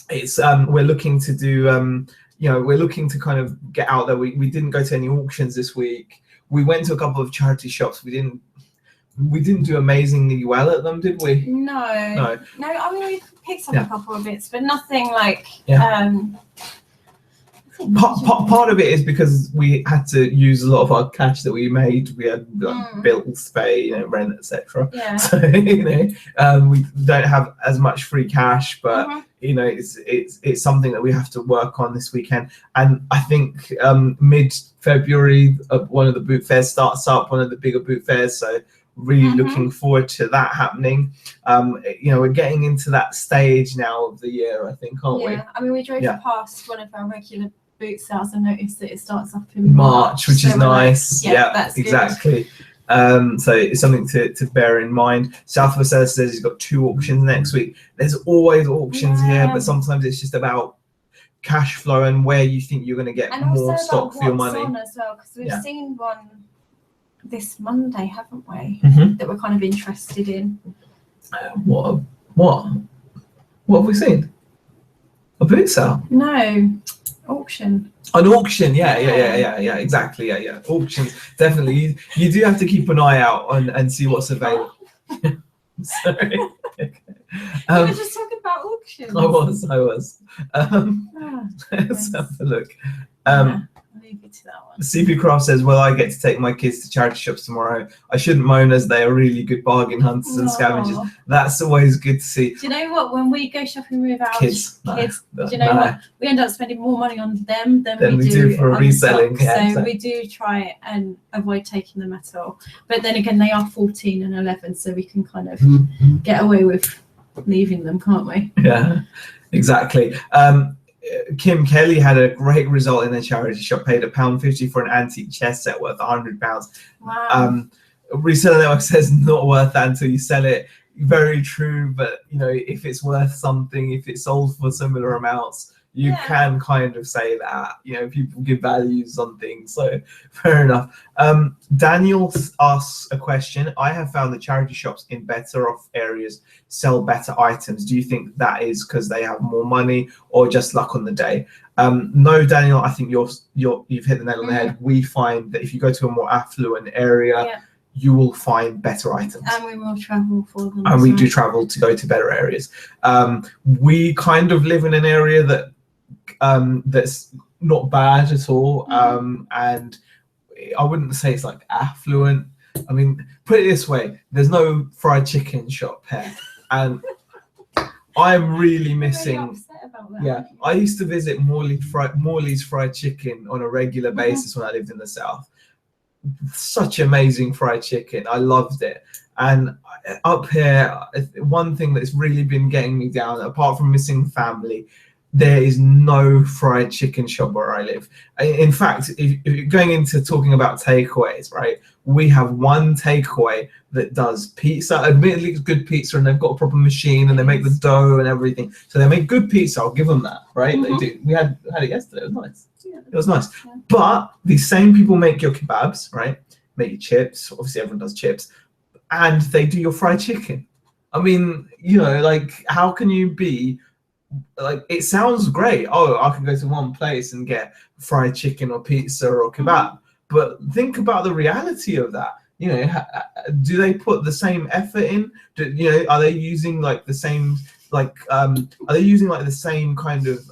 It's we're looking to do we're looking to kind of get out there. We didn't go to any auctions this week. We went to a couple of charity shops. We didn't do amazingly well at them, did we? No. I mean, we picked up a couple of bits, but nothing like. Part of it is because we had to use a lot of our cash that we made. We had bills to pay, rent, etc. So we don't have as much free cash, but it's something that we have to work on this weekend. And I think mid-February, one of the boot fairs starts up, one of the bigger boot fairs. So really looking forward to that happening. We're getting into that stage now of the year, I think, aren't we? I mean, we drove past one of our regular boot sales and noticed that it starts up in March, which is nice. That's exactly. So it's something to bear in mind. Southwest says he's got 2 auctions next week. There's always auctions here, but sometimes it's just about cash flow and where you think you're going to get more stock for your money. On as well, because we've seen one this Monday, haven't we? That we're kind of interested in. What have we seen? A boot sale? No, auction. An auction, exactly, auctions, definitely. You do have to keep an eye out and see what's available. Sorry. Okay. You were just talking about auctions. I was. Let's have a look. Leave it to that one. CP Craft says, well, I get to take my kids to charity shops tomorrow. I shouldn't moan as they are really good bargain hunters and scavengers. That's always good to see. Do you know what? When we go shopping with our kids, do you know what? We end up spending more money on them than we do for reselling. So we do try and avoid taking them at all. But then again, they are 14 and 11, so we can kind of get away with leaving them, can't we? Yeah, exactly. Kim Kelly had a great result in a charity shop, paid £1.50 for an antique chess set worth £100. Wow. Reseller Network says not worth that until you sell it. Very true, but if it's worth something, if it's sold for similar amounts, you can kind of say that. People give values on things, so fair enough. Daniel asks a question. I have found that charity shops in better off areas sell better items. Do you think that is because they have more money or just luck on the day? No, Daniel, I think you've hit the nail on the head. We find that if you go to a more affluent area, you will find better items. And we will travel for them. And we do travel to go to better areas. We kind of live in an area that's not bad at all. And I wouldn't say it's like affluent. I mean, put it this way, there's no fried chicken shop here. And I'm really missing. I'm really upset about that. I used to visit Morley's fried chicken on a regular basis when I lived in the south. Such amazing fried chicken. I loved it. And up here, one thing that's really been getting me down, apart from missing family, there is no fried chicken shop where I live. In fact, if you're going into talking about takeaways, right, we have one takeaway that does pizza. Admittedly, it's good pizza, and they've got a proper machine, and they make the dough and everything. So they make good pizza. I'll give them that, right? They do. We had it yesterday. It was nice. It was nice. Yeah. But these same people make your kebabs, right? Make your chips. Obviously, everyone does chips, and they do your fried chicken. I mean, how can you be? It sounds great. Oh, I can go to one place and get fried chicken or pizza or kebab. But think about the reality of that. Do they put the same effort in? Are they using the same the same kind of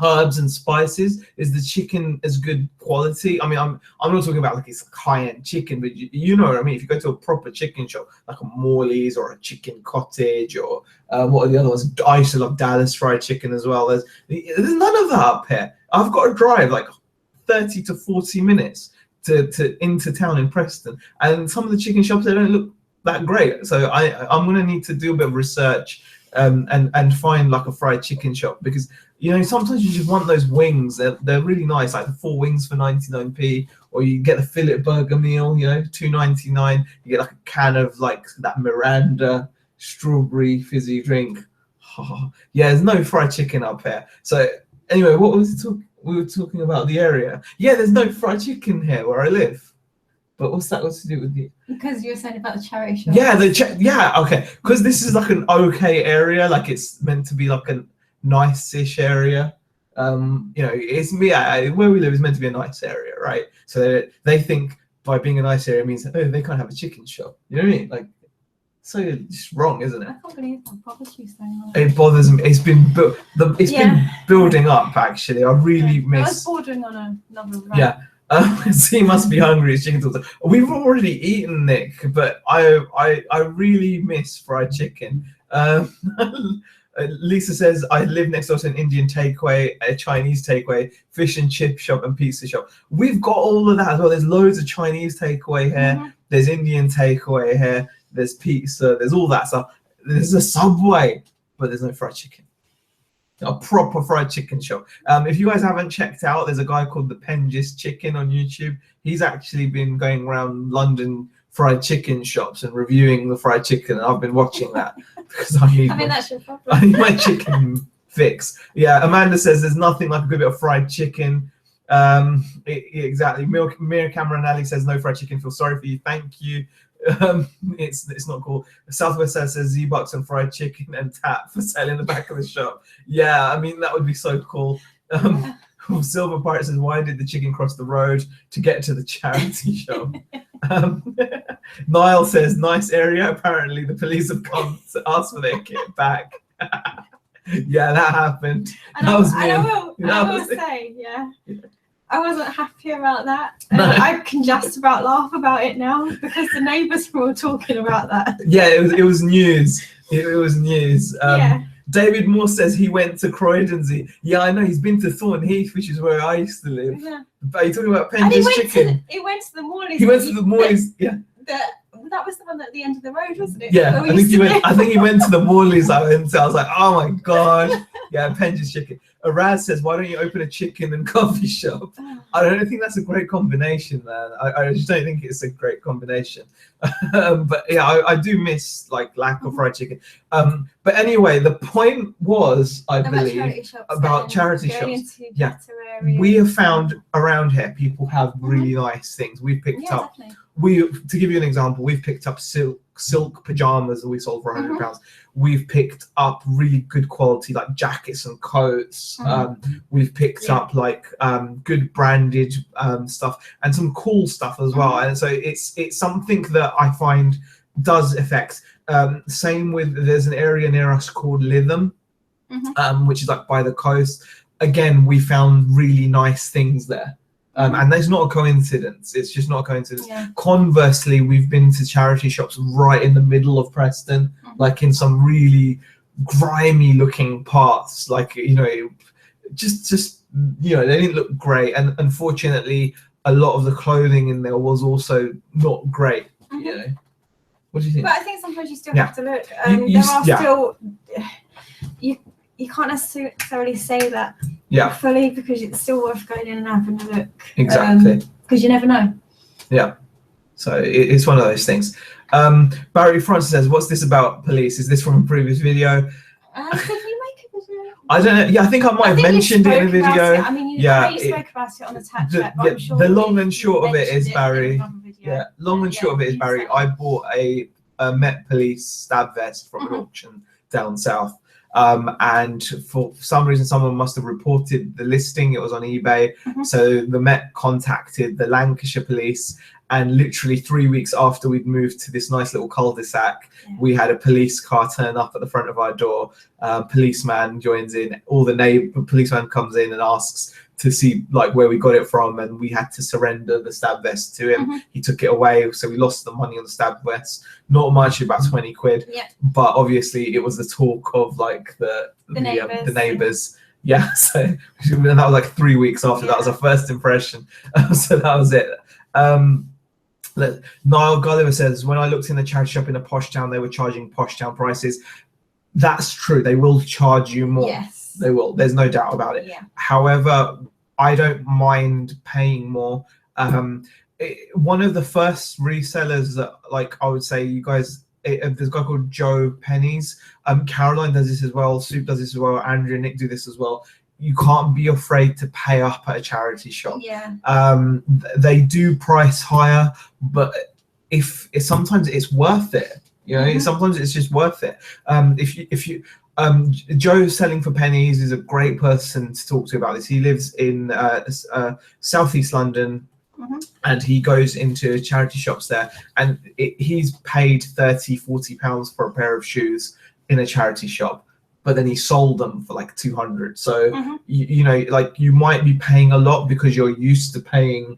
herbs and spices? Is the chicken as good quality? I mean, I'm not talking about it's high-end chicken, but you know what I mean. If you go to a proper chicken shop, like a Morley's or a Chicken Cottage, or what are the other ones? I used to love Dallas fried chicken as well. There's none of that up here. I've got to drive 30 to 40 minutes to into town in Preston, and some of the chicken shops, they don't look that great. So I'm going to need to do a bit of research and find a fried chicken shop, because sometimes you just want those wings. They're really nice, like the 4 wings for 99p, or you get the fillet burger meal, $2.99. You get a can of that Miranda strawberry fizzy drink. There's no fried chicken up here. So anyway, what was it talking? We were talking about the area. Yeah, there's no fried chicken here where I live. But what's that got to do with you? Because you were saying about the charity shop. Yeah, okay. Because this is like an okay area, like it's meant to be like a nice-ish area. It's where we live is meant to be a nice area, right? So they think by being a nice area means they can't have a chicken shop. You know what I mean? Like, so it's wrong, isn't it? I can't believe that bothers you so much. It bothers me. It's been been building up actually. I really miss. I was bordering on another rant. Yeah. So he must be hungry. His chicken talks. We've already eaten, Nick, but I really miss fried chicken. Lisa says I live next door to an Indian takeaway, a Chinese takeaway, fish and chip shop, and pizza shop. We've got all of that as well. There's loads of Chinese takeaway here. There's Indian takeaway here. There's pizza. There's all that stuff. There's a Subway, but there's no fried chicken. A proper fried chicken shop. If you guys haven't checked out, there's a guy called the Penjis Chicken on YouTube. He's actually been going around London fried chicken shops and reviewing the fried chicken, and I've been watching that because I need that's your problem. I need my chicken fix. Yeah, Amanda says there's nothing like a good bit of fried chicken. Exactly. Mira Cameron Ali says no fried chicken. Feel sorry for you. Thank you. It's not cool. Southwest says Z-Bucks and fried chicken and tap for sale in the back of the shop. Yeah, I mean that would be so cool. Silver Pirate says, why did the chicken cross the road to get to the charity shop? Niall says, nice area. Apparently the police have come to ask for their kit back. Yeah, that happened. I will say, I wasn't happy about that. I can just about laugh about it now because the neighbours were all talking about that. Yeah, it was news. It was news. David Moore says he went to Croydonsey. Yeah, I know. He's been to Thornheath, which is where I used to live. Yeah. But you're talking about Penjis Chicken. He went to the Morleys. He went to the Morleys. Yeah. That was the one at the end of the road, wasn't it? Yeah, I think he went to the Morleys. I was like, oh my god. Yeah, Penjis Chicken. Raz says, why don't you open a chicken and coffee shop? I don't think that's a great combination, man. I just don't think it's a great combination. But yeah, I do miss like lack of fried chicken. But anyway, the point was, I believe, about charity shops. Yeah, we have found around here people have really nice things. We've picked up. Definitely. To give you an example, we've picked up silk pajamas that we sold for £100. We've picked up really good quality like jackets and coats. We've picked up like good branded stuff and some cool stuff as well. And so it's something that I find does affect. Same with, there's an area near us called Lytham, which is like by the coast. Again, we found really nice things there. And that's not a coincidence. It's just not a coincidence. Yeah. Conversely, we've been to charity shops right in the middle of Preston, like in some really grimy looking parts. Like, just they didn't look great. And unfortunately, a lot of the clothing in there was also not great. What do you think? But I think sometimes you still have to look. There are still you can't necessarily say that fully because it's still worth going in and having a look. Exactly. Because you never know. Yeah. So it's one of those things. Barry Francis says, what's this about police? Is this from a previous video? Did you make a video? I don't know. Yeah, I think I might have mentioned it in a video. I mean, you spoke about it on the tag chat. The long and short of it is, Barry. Yeah, long and short of it is, Barry. I bought a Met Police stab vest from an auction down south. And for some reason someone must have reported the listing. It was on eBay. So the Met contacted the Lancashire police, and literally 3 weeks after we'd moved to this nice little cul-de-sac, we had a police car turn up at the front of our door. Policeman joins in, policeman comes in and asks to see like where we got it from, and we had to surrender the stab vest to him. He took it away, so we lost the money on the stab vest. Not much, about 20 quid. But obviously it was the talk of like the neighbours. Yeah, so and that was like 3 weeks after that was our first impression. So that was it. Niall Gulliver says, when I looked in the charity shop in a posh town, they were charging posh town prices. That's true. They will charge you more. Yes. They will. There's no doubt about it. Yeah. However, I don't mind paying more. One of the first resellers that, like, I would say you guys, there's a guy called Joe Pennies. Caroline does this as well. Soup does this as well. Andrew and Nick do this as well. you can't be afraid to pay up at a charity shop. Yeah. They do price higher, but if sometimes it's worth it. You know, sometimes it's just worth it. If you Joe Selling for Pennies is a great person to talk to about this. He lives in southeast London, and he goes into charity shops there, and he's paid £30-40 for a pair of shoes in a charity shop, but then he sold them for like 200. So you know, like, you might be paying a lot because you're used to paying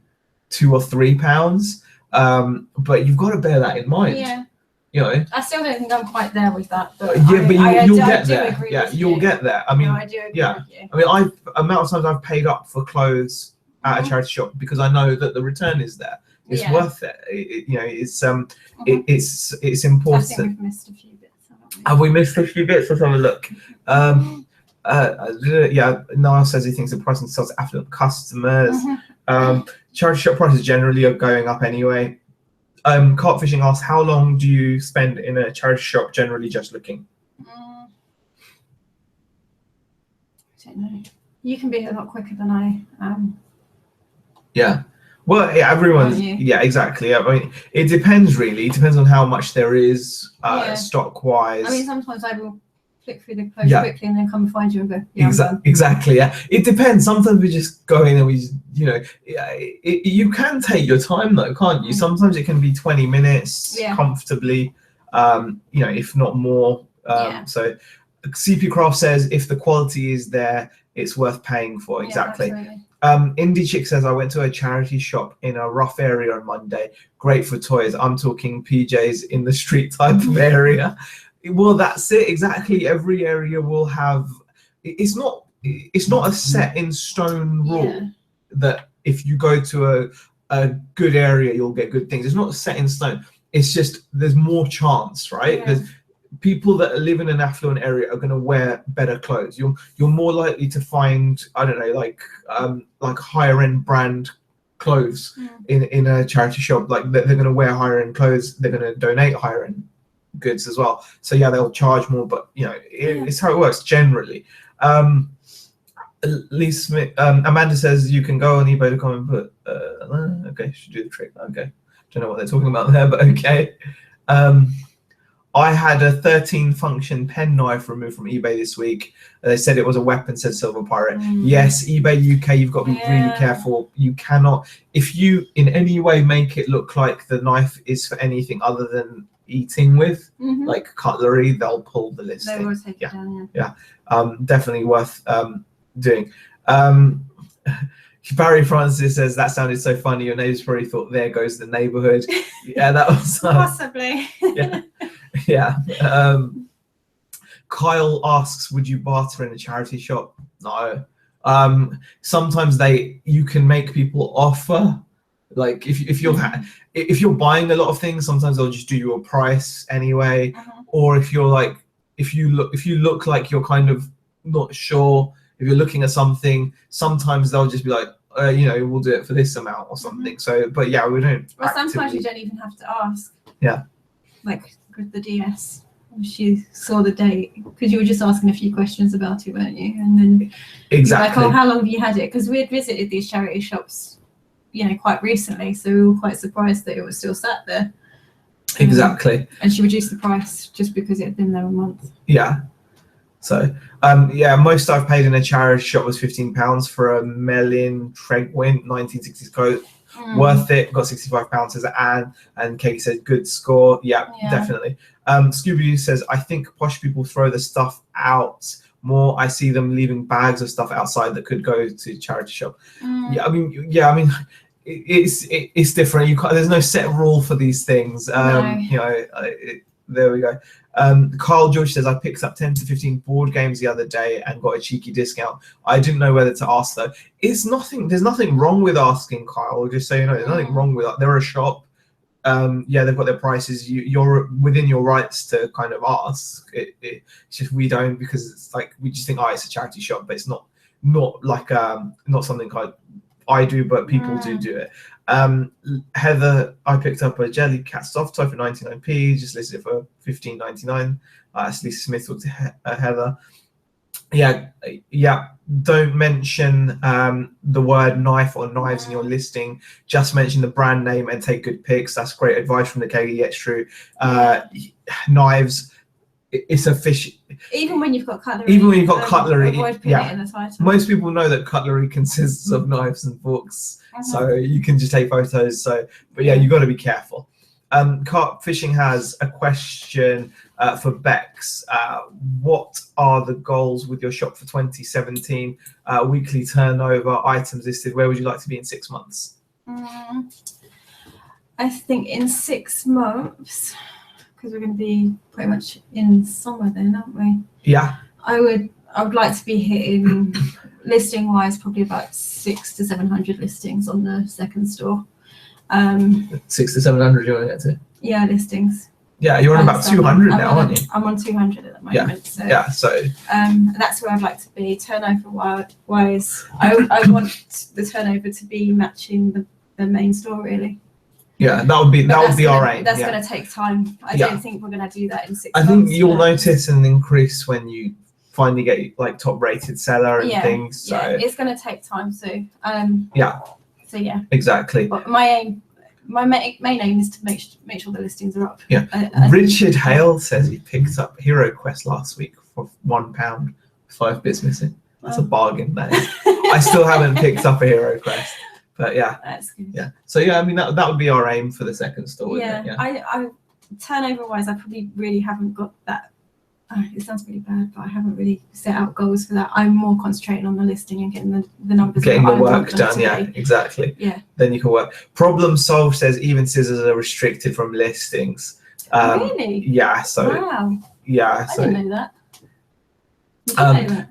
£2 or £3, but you've got to bear that in mind. Yeah. You know, I still don't think I'm quite there with that, but you'll get there. Yeah, you'll get there. I mean, I do agree with you. I mean, amount of times I've paid up for clothes at a charity shop because I know that the return is there. It's worth it. You know, it's it's important. I think we've missed a few bits. Have we missed a few bits? Let's have a look. Yeah, Niall says he thinks the pricing sells to affluent customers. Charity shop prices generally are going up anyway. Carpfishing asks, how long do you spend in a charity shop generally just looking? I don't know. You can be a lot quicker than I am. Yeah. Well, yeah, everyone's. Yeah, exactly. I mean, it depends really. It depends on how much there is stock wise. I mean, sometimes I will flick through the clothes quickly and then come and find you and go, exactly. Yeah, it depends. Sometimes we just go in and we, you know, you can take your time though, can't you? Sometimes it can be 20 minutes comfortably, you know, if not more. So CP Craft says if the quality is there, it's worth paying for. Exactly. Indie Chick says, I went to a charity shop in a rough area on Monday. Great for toys. I'm talking PJs in the street type of area. Well, that's it. Exactly. Every area will have. It's not a set in stone rule that if you go to a good area, you'll get good things. It's not set in stone. It's just there's more chance, right? There's people that live in an affluent area are going to wear better clothes. You're more likely to find, I don't know, like higher end brand clothes in a charity shop. Like they're going to wear higher end clothes. They're going to donate higher end goods as well. So yeah, they'll charge more, but you know, it's how it works generally. Lee Smith, Amanda says you can go on eBay to come and put. Okay, should do the trick. Okay, don't know what they're talking about there, but okay. I had a 13 function pen knife removed from eBay this week. They said it was a weapon, said Silver Pirate. Yes, eBay UK, you've got to be really careful. You cannot, if you in any way make it look like the knife is for anything other than eating with, like cutlery, they'll pull the listing. They will take it down, definitely worth doing. Barry Francis says, that sounded so funny. Your neighbors probably thought, there goes the neighborhood. Yeah, that was possibly. Kyle asks, would you barter in a charity shop? No. Sometimes you can make people offer, like if you're buying a lot of things, sometimes they'll just do you a price anyway. Or if you're like, if you look like you're kind of not sure, if you're looking at something, sometimes they'll just be like, you know, we'll do it for this amount or something. So, but yeah, we don't. Well, sometimes you don't even have to ask. Yeah. Like with the DS, she saw the date because you were just asking a few questions about it, weren't you? And then exactly. Like, oh, how long have you had it? Because we had visited these charity shops, you know, quite recently, so we were quite surprised that it was still sat there. Exactly. And she reduced the price just because it had been there a month. Yeah. So, most I've paid in a charity shop was £15 for a Melin Tregwint 1960s coat. Worth it. Got £65 as Anne, and Katie said good score. Yeah, definitely. Scooby says, I think posh people throw the stuff out more. I see them leaving bags of stuff outside that could go to charity shop. I mean, it's different. You can't, there's no set rule for these things. No. You know, there we go. Carl George says, I picked up 10 to 15 board games the other day and got a cheeky discount. I didn't know whether to ask though. There's nothing wrong with asking, Kyle, just so you know. There's nothing wrong with that. They're a shop. They've got their prices. You're within your rights to kind of ask. It's just we don't, because it's like we just think, it's a charity shop, but it's not like not something I do, but people do it. Heather, I picked up a Jellycat soft toy for 99p, just listed it for $15.99. Lisa Smith looked at Heather. Yeah. Don't mention the word knife or knives in your listing. Just mention the brand name and take good pics. That's great advice from the Kegi Extra. Knives, it's a fish. Even when you've got cutlery. Avoid putting it in the title. Most people know that cutlery consists of knives and forks, so you can just take photos. So, but yeah, you've got to be careful. Carp Fishing has a question for Bex. What are the goals with your shop for 2017? Weekly turnover, items listed. Where would you like to be in 6 months? I think in 6 months, because we're going to be pretty much in summer then, aren't we? Yeah. I would like to be hitting listing wise probably about 600 to 700 listings on the second store. 600 to 700 you want to get to? Yeah, listings. Yeah, you're on about 200 now, aren't you? I'm on 200 at the moment. So that's where I'd like to be. Turnover wise, I want the turnover to be matching the main store really. Yeah, that would be our aim. That's going to take time. I don't think we're going to do that in 6 months. I think you'll notice an increase when you finally get like top rated seller and things. So it's going to take time. So exactly. But my main aim is to make sure the listings are up. Yeah. Richard Hale says he picked up Hero Quest last week for £1, 5 bits missing. That's a bargain there. I still haven't picked up a Hero Quest. But yeah, that's good. Yeah. So yeah, I mean that would be our aim for the second store. Yeah. I turnover wise, I probably really haven't got that. It sounds really bad, but I haven't really set out goals for that. I'm more concentrating on the listing and getting the numbers. Getting the work done. Yeah, exactly. Yeah. Then you can work. Problem solved says even scissors are restricted from listings. Really? Yeah. So. Wow. Yeah. I didn't know that. Did you know that?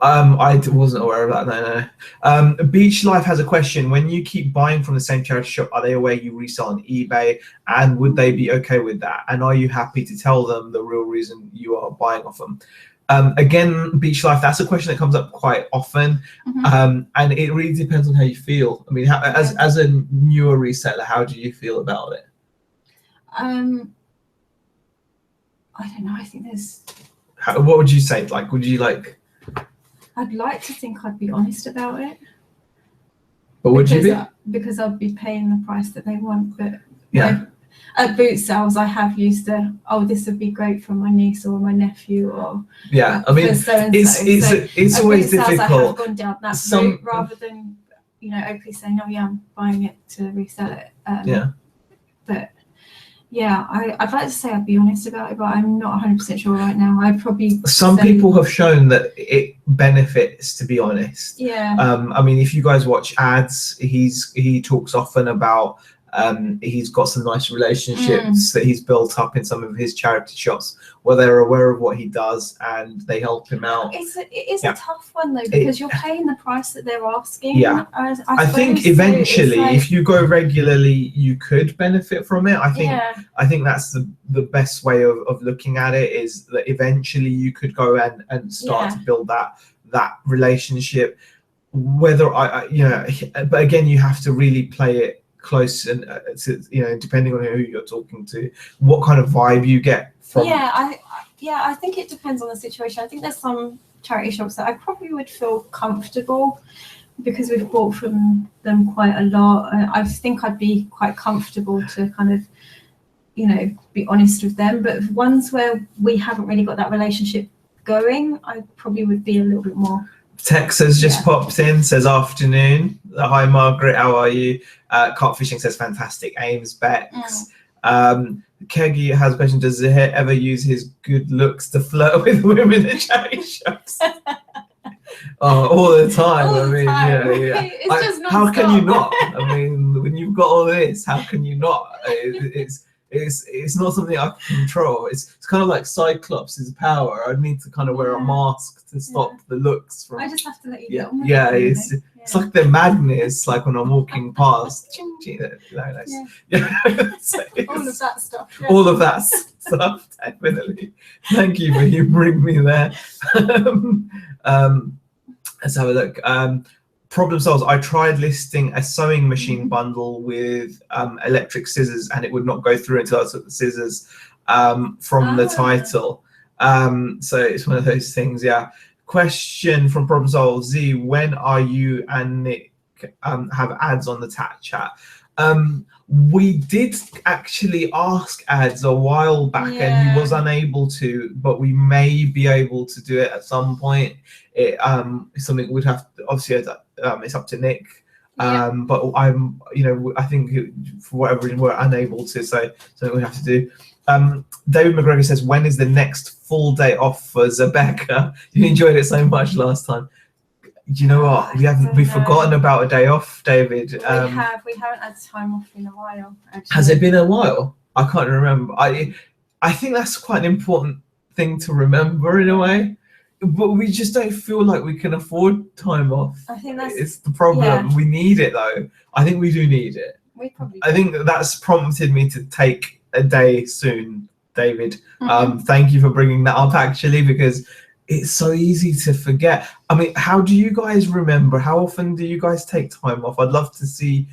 I wasn't aware of that. No. Beach Life has a question. When you keep buying from the same charity shop, are they aware you resell on eBay? And would they be okay with that? And are you happy to tell them the real reason you are buying off them? Again, Beach Life, that's a question that comes up quite often. And it really depends on how you feel. I mean, as a newer reseller, how do you feel about it? I don't know. I think there's... What would you say? Like, would you like... I'd like to think I'd be honest about it. But would you be? Because I'd be paying the price that they want. But at boot sales, I have used this would be great for my niece or my nephew or I mean, it's always difficult. I have gone down that route rather than openly saying, oh yeah, I'm buying it to resell it. But yeah, I'd like to say I'd be honest about it, but I'm not 100% sure right now. I'd probably... Some people have shown that it benefits to be honest. Yeah. I mean, if you guys watch ads, he talks often about he's got some nice relationships that he's built up in some of his charity shops where they're aware of what he does and they help him out. It is a tough one though, because you're paying the price that they're asking. Yeah. I think eventually, if you go regularly, you could benefit from it. I think that's the best way of looking at it, is that eventually you could go and start to build that relationship. Whether but again, you have to really play it close and depending on who you're talking to, what kind of vibe you get from. I think it depends on the situation. I think there's some charity shops that I probably would feel comfortable because we've bought from them quite a lot. I think I'd be quite comfortable to kind of be honest with them, but ones where we haven't really got that relationship going, I probably would be a little bit more. Tex has just popped in, says afternoon. Hi Margaret, how are you? Carp Fishing says fantastic aims, Bex. Kegi has a question, does Zahir ever use his good looks to flirt with women in charity shops? All the time. It's just how can you not? I mean, when you've got all this, how can you not? It's not something I can control. It's kind of like Cyclops' power. I need to kind of wear a mask to stop the looks from. I just have to let you get on with it. It's like the magnets, like when I'm walking past. All of that stuff. Yeah. All of that stuff, definitely. Thank you for humoring me there. Let's have a look. Problem solved. I tried listing a sewing machine bundle with electric scissors and it would not go through until I took the scissors from the title. So it's one of those things, Question from Problem Solve Z: when are you and Nick have ads on the chat? We did actually ask ads a while back, and he was unable to, but we may be able to do it at some point. It something would have to, obviously it's up to Nick. But I'm, I think for whatever reason we're unable to, so something we have to do. David McGregor says, when is the next full day off for Rebecca? You enjoyed it so much last time. Do you know what? We've forgotten about a day off, David. We haven't had time off in a while, actually. Has it been a while? I can't remember. I think that's quite an important thing to remember in a way, but we just don't feel like we can afford time off. I think it's the problem. We need it though. I think we do need it. We probably I think that's prompted me to take a day soon, David. Thank you for bringing that up, actually, because it's so easy to forget. I mean, how do you guys remember? How often do you guys take time off? I'd love to see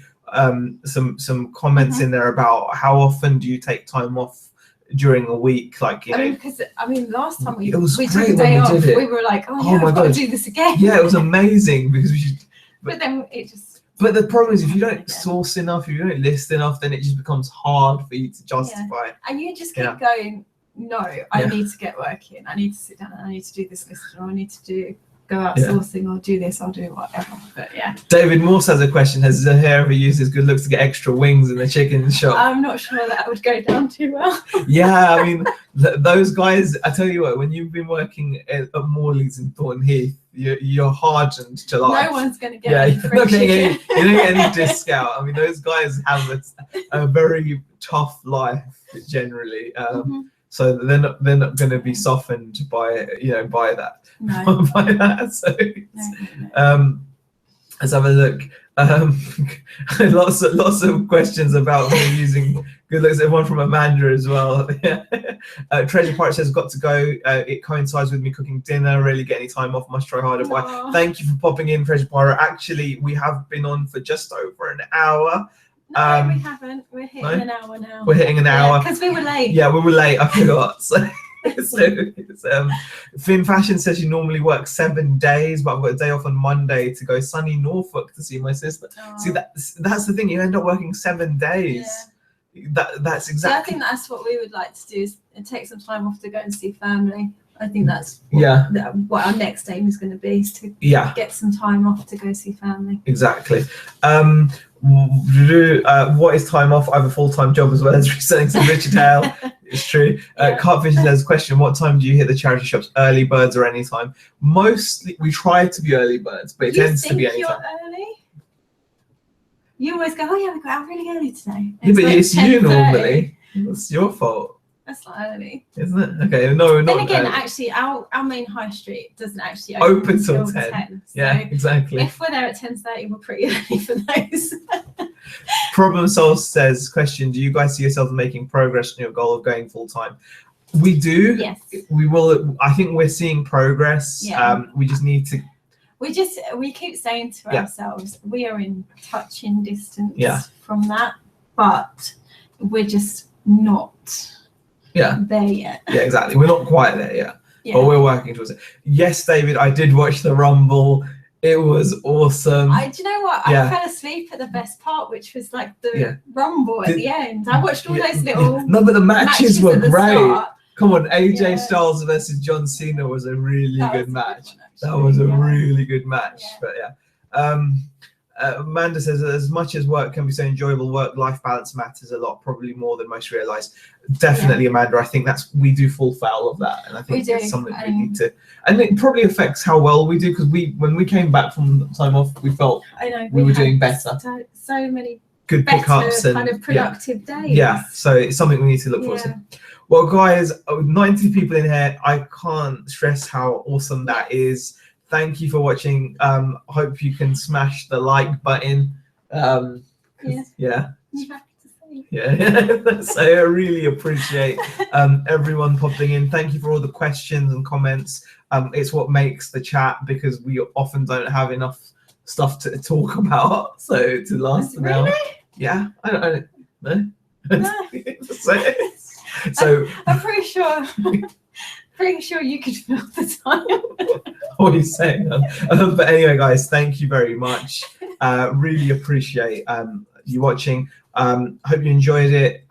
some comments in there about how often do you take time off during a week, like, because last time we took a day off, we were like, oh my god, do this again. Yeah, it was amazing because we should. But then it just. But the problem is, if you don't source enough, if you don't list enough, then it just becomes hard for you to justify. And you just keep going. No, I need to get working. I need to sit down and I need to do this list, or I need to go out sourcing, or do this, I'll do whatever. But David Morse has a question. Has Zahir ever used his good looks to get extra wings in the chicken shop? I'm not sure that would go down too well. Yeah, I mean, those guys, I tell you what, when you've been working at Morley's in Thornton Heath, you're hardened to life. No one's going to get any free chicken. You don't get any discount. I mean, those guys have a very tough life generally. So they're not going to be softened by by that. No. By that. So no. Let's have a look. Lots of questions about me using good looks. Everyone from Amanda as well. Treasure Pirate says, got to go. It coincides with me cooking dinner. Really get any time off. Must try harder. Why? Thank you for popping in, Treasure Pirate. Actually, we have been on for just over an hour. No, we haven't. We're hitting an hour now. We're hitting an hour. Because we were late. Yeah, we were late. I forgot. So Finn Fashion says you normally work 7 days, but I've got a day off on Monday to go sunny Norfolk to see my sister. See, that's the thing. You end up working 7 days. That's exactly. So I think that's what we would like to do, is take some time off to go and see family. I think that's what our next aim is going to be, is to get some time off to go see family. Exactly. What is time off? I have a full-time job as well as reselling some Richard Hale. It's true. Cartfish says, question, what time do you hit the charity shops? Early birds or any time? Mostly, we try to be early birds, but it tends to be any time. You're early? You always go, we got out really early today. Yeah, but it's you normally. It's your fault. That's not early, isn't it? Okay, no, not. Then again, early. Actually, our main high street doesn't actually open till 10. So yeah, exactly. If we're there at 10:30, we're pretty early for those. Problem Solved says, question, do you guys see yourself making progress on your goal of going full time? We do. Yes. We will. I think we're seeing progress. Yeah. We just need to. We keep saying to ourselves, we are in touching distance from that, but we're just not. There yet. Yeah, exactly. We're not quite there yet, but we're working towards it. Yes, David, I did watch the Rumble. It was awesome. Do you know what? I fell asleep at the best part, which was like the Rumble at the end. I watched all those little. No, but the matches were great. Start. Come on, AJ Styles versus John Cena was a really good match. That was a really good match. But Amanda says, as much as work can be so enjoyable, work-life balance matters a lot, probably more than most realize. Definitely, Amanda. I think we do fall foul of that, and I think it's something we need to. And it probably affects how well we do, because when we came back from time off, we felt we were doing better. So many good pickups and kind of productive days. Yeah, so it's something we need to look forward to. Well, guys, 90 people in here. I can't stress how awesome that is. Thank you for watching. Hope you can smash the like button. Yeah. So I really appreciate everyone popping in. Thank you for all the questions and comments. It's what makes the chat, because we often don't have enough stuff to talk about. So to last an hour. Yeah, I don't know. No. So I'm pretty sure pretty sure you could fill the time. What are you saying? But anyway, guys, thank you very much. Really appreciate you watching. Hope you enjoyed it.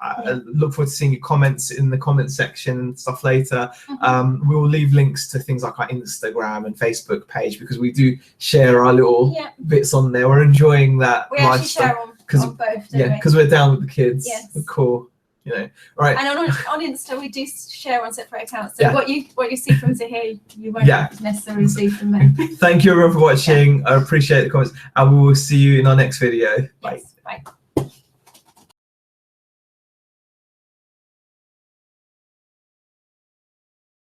Look forward to seeing your comments in the comment section and stuff later. We will leave links to things like our Instagram and Facebook page, because we do share our little bits on there. We're enjoying that we lifestyle. Actually share on both, because we're down with the kids. Yes. We're cool. You know, right? And on Insta we do share on separate accounts. So what you see from here, you won't necessarily see from me. Thank you everyone for watching. I appreciate the comments, and we will see you in our next video. Bye. Yes, bye.